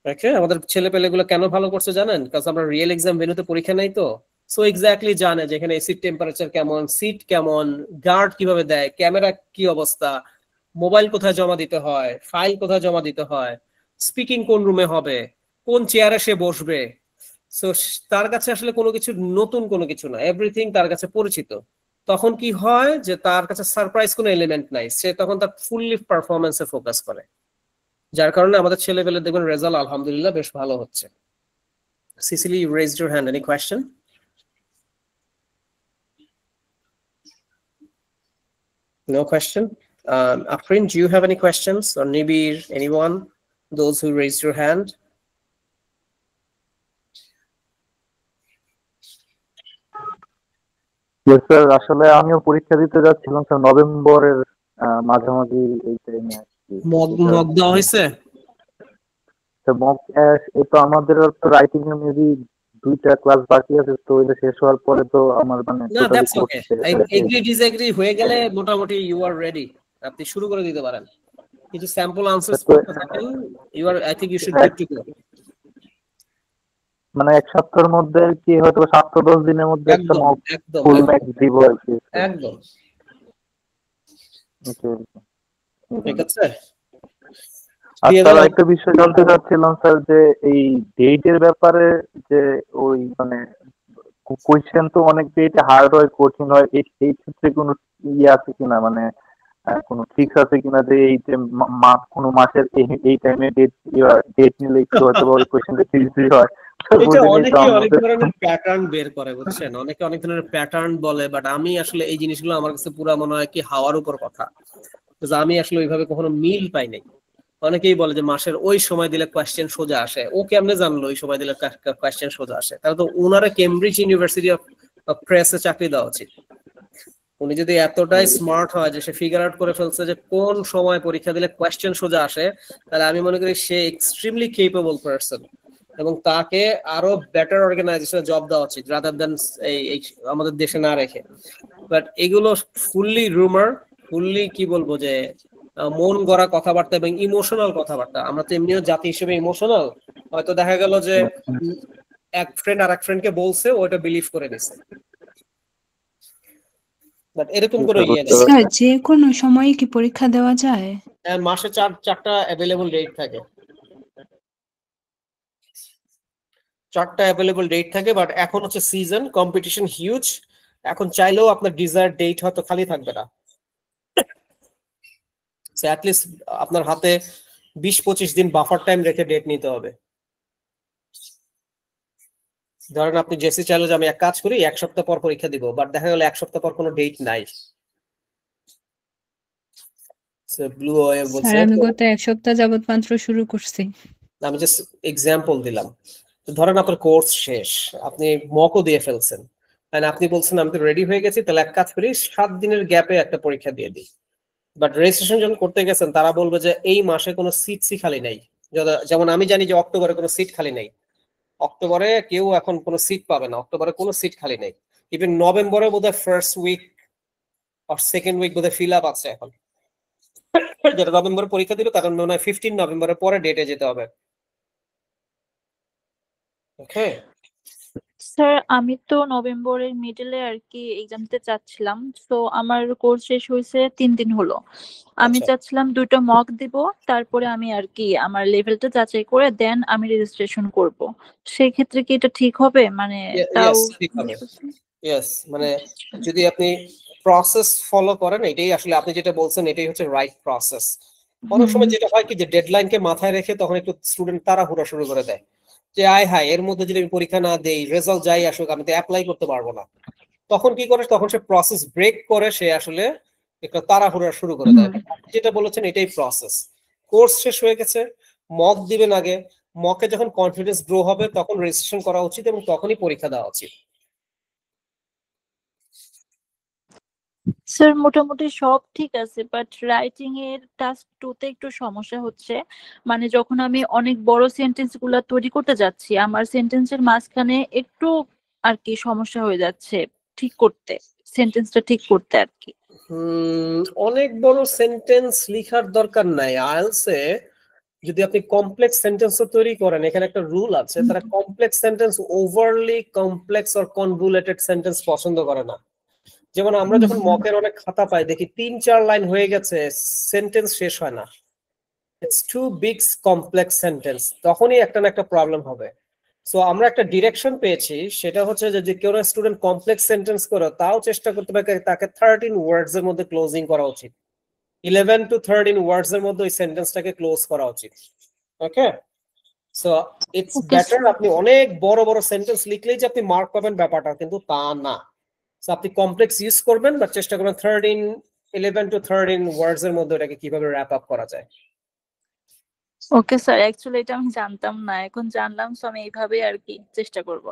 ওকে, আমাদের ছেলে পেলেগুলো কেন ভালো করছে জানেন? কারণ আমরা রিয়েল এক্সাম ভেন্যুতে পরীক্ষা নাই তো, সো এক্স্যাক্টলি জানে যে এখানে এসির টেম্পারেচার কেমন, সিট কেমন, গার্ড কিভাবে দেয়, ক্যামেরা কি অবস্থা, মোবাইল কোথায় জমা দিতে হয়, ফাইল কোথায় জমা দিতে হয়, স্পিকিং কোন রুমে হবে, কোন চেয়ারে সে বসবে। সো তার কাছে আসলে কোনো কিছু নতুন কোনো কিছু না, এভরিথিং তার কাছে পরিচিত। তখন কি হয় যে তার কাছে সারপ্রাইজ কোনো এলিমেন্ট নাই, সে তখন তার ফুললি পারফরমেন্সে ফোকাস করে, যার কারণে আমাদের ছেলেপেলে দেখবেন রেজাল্ট আলহামদুলিল্লাহ বেশ ভালো হচ্ছে। Cecily, you raised your hand. Any question? No question. Afrin, do you have any questions? Or Nibir, anyone? Those who raised your hand? Yes, sir. আসলে আমিও পরীক্ষা দিতে যাচ্ছিলাম স্যার নভেম্বরের মাঝামাঝি এই টাইমে। মক দেওয়া হয়েছে? তো মক এই তো আমাদের তো রাইটিং এ মেবি 2টা ক্লাস বাকি আছে, তো এটা শেষ হওয়ার পরে তো আমার মানে না, দ্যাটস ওকে। এগ্রি ডিসএগ্রি হয়ে গেলে মোটামুটি ইউ আর রেডি, আপনি শুরু করে দিতে পারেন। কিছু স্যাম্পল আনসারস করতে থাকেন, you are, I think you should good to go. মানে এক সপ্তাহের মধ্যে কি হয়তো 7-10 দিনের মধ্যে একটা মক ফুল ম্যাক্স দিব আর কি। একদম ঠিক আছে। আর একটা বিষয় জানতে চাচ্ছিলাম স্যার, যে এই ডেটের ব্যাপারে, যে ওই মানে কোয়েশ্চেন তো অনেক ডেট হার্ড হয়, কঠিন হয়, এই ক্ষেত্রে কোনো ইয়ে আছে কিনা, মানে কোনো ফিক্স আছে কিনা যে এই যে কোনো মাসের এই টাইমে ডেট নিলে একটু হয়তো ওই কোয়েশ্চেনটা ইজি হয়? এটা অনেকে অনেক ধরনের প্যাটার্ন বের করে, বুঝছেন, অনেকে অনেক ধরনের প্যাটার্ন বলে, বাট আমি আসলে এই জিনিসগুলো আমার কাছে পুরো মনে হয় কি হাওয়ার উপর কথা, আমি আসলে ওইভাবে কখনো মিল পাই নাই। অনেকেই বলে যে মাসের ওই সময় দিলে কোয়েশ্চেন সোজা আসে। ও কেমনে জানলো ওই সময় দিলে কোয়েশ্চেন সোজা আসে? তাহলে তো ওনারা কেমব্রিজ ইউনিভার্সিটি অফ প্রেসে চাকরি দেওয়া উচিত। উনি যদি এতটাই স্মার্ট হয় যে সে ফিগার আউট করে ফেলছে যে কোন সময় পরীক্ষা দিলে কোয়েশ্চেন সোজা আসে, তাহলে আমি মনে করি সে এক্সট্রিমলি কেপেবল পারসন, এবং তাকে আরো বেটার অর্গানাইজেশনে জব দেওয়া উচিত রাদার দ্যান এই আমাদের দেশে না রেখে। বাট এগুলো ফুললি রুমার, ফুললি কি বলবো যে মন গড়া কথাবার্তা এবং ইমোশনাল কথাবার্তা। আমরা তো এমনিও জাতি হিসেবে ইমোশনাল, হয়তো দেখা গেল যে এক ফ্রেন্ড আর এক ফ্রেন্ডকে বলছে, ওটা বিলিভ করে নিছে, বাট এরকম করে ইয়ে নেই। স্যার যে কোনো সময় কি পরীক্ষা দেওয়া যায়? মাসে 4টা অ্যাভেলেবল ডেট থাকে, 4টা অ্যাভেলেবল ডেট থাকে, বাট এখন হচ্ছে সিজন, কম্পিটিশন হিউজ। এখন চাইলেও আপনার ডিজায়ার ডেট হয়তো খালি থাকবে না, সো অ্যাট লিস্ট আপনার হাতে 20-25 দিন বাফার টাইম রেখে ডেট নিতে হবে। ধরেন আপনি জেসি চ্যালেঞ্জ আমি এক কাজ করি 1 সপ্তাহ পর পরীক্ষা দিব, বাট দেখা গেল 1 সপ্তাহ পর কোনো ডেট নাই। ব্লু ওয়েভ স্যার বলছে, আমি গত 1 সপ্তাহ যাবত মাত্র শুরু করছি। আমি জাস্ট এক্সাম্পল দিলাম। তো ধরেন আপনার কোর্স শেষ, আপনি মকও দিয়ে ফেলছেন, মানে আপনি বলছেন আমি তো রেডি হয়ে গেছি, তাহলে এক কাজ করি 7 দিনের গ্যাপে একটা পরীক্ষা দিয়ে দিই। বাট রেজিস্ট্রেশন যখন করতে গেছেন তারা বলবে যে এই মাসে কোনো সিটই খালি নাই। যেমন আমি জানি যে অক্টোবরে কোনো সিট খালি নাই, অক্টোবরে কেউ এখন কোনো সিট পাবে না, অক্টোবরে কোনো সিট খালি নেই। ইভেন নভেম্বরে বোধহয় ফার্স্ট উইক আর সেকেন্ড উইক বোধহয় ফিল আপ আছে এখন, যেটা নভেম্বরে পরীক্ষা দিল কারণ মনে হয় 15 নভেম্বরের পরে ডেটে যেতে হবে। ওকে স্যার আমি তো নভেম্বরের মিডলে আর কি এক্সাম দিতে চাচ্ছিলাম, তো আমার কোর্স শেষ হয়েছে 3 দিন হলো। আমি আচ্ছা, চাচ্ছিলাম 2টা মক দিব, তারপরে আমি আর কি আমার লেভেলটা যাচাই করে দেন আমি রেজিস্ট্রেশন করব। সেই ক্ষেত্রে কি এটা ঠিক হবে? মানে তাও ইয়েস ঠিক হবে। ইয়েস, মানে যদি আপনি প্রসেস ফলো করেন, এটাই আসলে আপনি যেটা বলছেন এটাই হচ্ছে রাইট প্রসেস। অনেক সময় যেটা হয় কি যে ডেডলাইনকে মাথায় রেখে তখন একটু স্টুডেন্ট তাড়াহুড়া শুরু করে দেয় যে আয় হায় এর মধ্যে যদি আমি পরীক্ষা না দেই, রেজাল্ট যাই আসুক আমি তো অ্যাপ্লাই করতে পারবো না। তখন কি করে, তখন সে প্রসেস ব্রেক করে সে আসলে একটা তাড়াহুড়া শুরু করে দেয়। যেটা বলেছেন এটাই প্রসেস। কোর্স শেষ হয়ে গেছে, মক দিবেন আগে, মকে যখন কনফিডেন্স গ্রো হবে তখন রেজিস্ট্রেশন করা উচিত এবং তখনই পরীক্ষা দেওয়া উচিত। স্যার মোটামুটি সব ঠিক আছে, বাট রাইটিং এর টাস্ক 2 তে একটু সমস্যা হচ্ছে। মানে যখন আমি অনেক বড় সেন্টেন্স গুলা তৈরি করতে যাচ্ছি, আমার সেন্টেন্সের মাঝখানে একটু আর কি সমস্যা হয়ে যাচ্ছে ঠিক করতে, সেন্টেন্সটা ঠিক করতে আর কি। অনেক বড় সেন্টেন্স লিখার দরকার নাই। আইএলসে যদি আপনি কমপ্লেক্স সেন্টেন্স তৈরি করেন, এখানে একটা রুল আছে, তারা complex sentence overly complex or convoluted sentence পছন্দ করে না। যেমন আমরা যখন মকের অনেক খাতা পাই দেখি 3-4 লাইন হয়ে গেছে, সেন্টেন্স শেষ হয় না, it's too big complex sentence, তখনই একটা না একটা প্রবলেম হবে। সো আমরা একটা ডিরেকশন পেয়েছি, সেটা হচ্ছে যে কেউ স্টুডেন্ট কমপ্লেক্স সেন্টেন্স করে তাও চেষ্টা করতে পারে তাকে 13 ওয়ার্ডস এর মধ্যে ক্লোজিং করা উচিত, 11 to 13 ওয়ার্ডস এর মধ্যে ওই সেন্টেন্সটাকে ক্লোজ করা উচিত। ওকে, সো ইটস বেটার আপনি অনেক বড় বড় সেন্টেন্স লিখলেই যে আপনি মার্ক পাবেন ব্যাপারটা কিন্তু তা না। সো আপনি কমপ্লেক্স ইউজ করবেন, বা চেষ্টা করবেন 11 to 13 ওয়ার্ডস এর মধ্যে এটাকে কিভাবে র‍্যাপ আপ করা যায়। ওকে স্যার, অ্যাকচুয়ালি এটা আমি জানতাম না, এখন জানলাম, সো আমি এইভাবে আর কি চেষ্টা করব।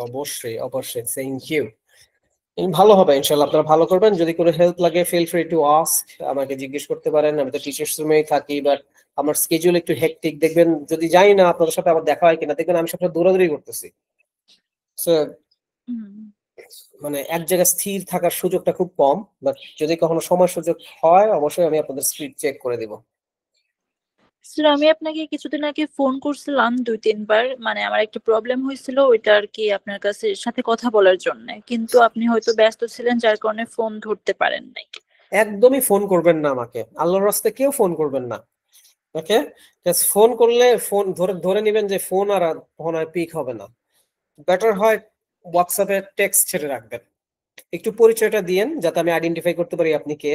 অবশ্যই অবশ্যই, থ্যাংক ইউ। ভালো হবে ইনশাআল্লাহ, আপনারা ভালো করবেন। যদি কোনো হেল্প লাগে ফিল ফ্রি টু আস্ক, আমাকে জিজ্ঞেস করতে পারেন। আমি তো টিচার্স রুমেই থাকি, বাট আমার স্কেডিউল একটু হেক্টিক, দেখবেন যদি জানি না আপনাদের সাথে আবার দেখা হয় কিনা, দেখবেন আমি সবসময় দৌড়াদৌড়ি করতেছি। সো মানে এক জায়গায় স্থির থাকার সুযোগটা খুব কম, বাট যদি কখনো সময় সুযোগ হয় অবশ্যই আমি আপনাদের স্ক্রিপ্ট চেক করে দিব। স্যার আমি আপনাকে কিছুদিন আগে ফোন করছিলাম 2-3 বার, মানে আমার একটা প্রবলেম হয়েছিল ওইটা আর কি আপনার কাছে সাথে কথা বলার জন্য, কিন্তু আপনি হয়তো ব্যস্ত ছিলেন যার কারণে ফোন ধরতে পারেন নাই। একদমই ফোন করবেন না আমাকে, আল্লাহর রাস্তায় কেউ ফোন করবেন না। ওকে, জাস্ট ফোন করলে ফোন ধরে নেবেন যে ফোন আর ফোন আর পিক হবে না। বেটার হয় হোয়াটসঅ্যাপে টেক্সট ছেড়ে রাখবেন, একটু পরিচয়টা দিয়েন যাতে আমি আইডেন্টিফাই করতে পারি আপনি কে।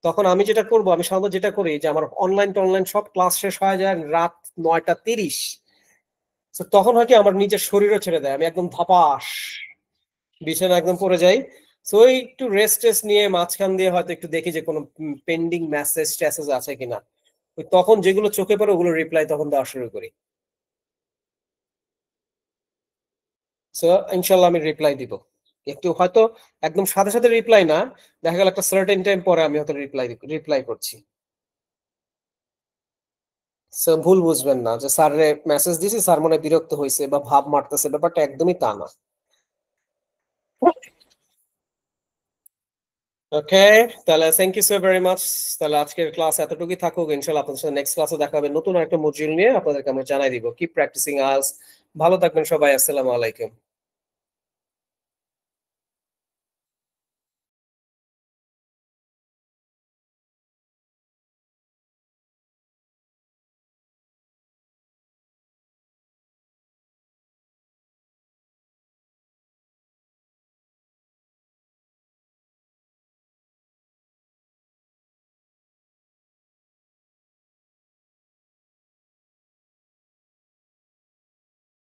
তখন আমি যেটা করব, আমি সাধারণত যেটা করি যে আমার অনলাইন সব ক্লাস শেষ হয়ে যায় রাত 9:30। তখন হয় কি আমার নিজের শরীরও ছেড়ে দেয়, আমি একদম ধপাস বিছানা একদম পড়ে যাই। সো ওই একটু রেস্ট নিয়ে মাঝখান দিয়ে হয়তো একটু দেখি যে কোনো পেন্ডিং মেসেজ ট্যাসেজ আছে কিনা, তখন যেগুলো চোখে পড়ে ওগুলো রিপ্লাই তখন দেওয়া শুরু করি। সো ইনশাল্লাহ আমি রিপ্লাই দিব, একটু হয়তো একদম সাথে সাথে রিপ্লাই না, দেখা গেল একটা সার্টেন টাইম পরে আমি হয়তো রিপ্লাই করছি। সো ভুল বুঝবেন না যে স্যার মেসেজ দিছি স্যার মনে বিরক্ত হয়েছে বা ভাব মারতেছে, ব্যাপারটা একদমই তা না। ওকে, তাহলে thank you so very much. তাহলে আজকের ক্লাস এতটুকুই থাকুক, ইনশাআল্লাহ আপনাদের সাথে নেক্সট ক্লাসে দেখা হবে নতুন একটা মডিউল নিয়ে, আপনাদেরকে আমরা জানাই দিব। কিপ প্র্যাকটিসিং আস, ভালো থাকবেন সবাই, আসসালামু আলাইকুম।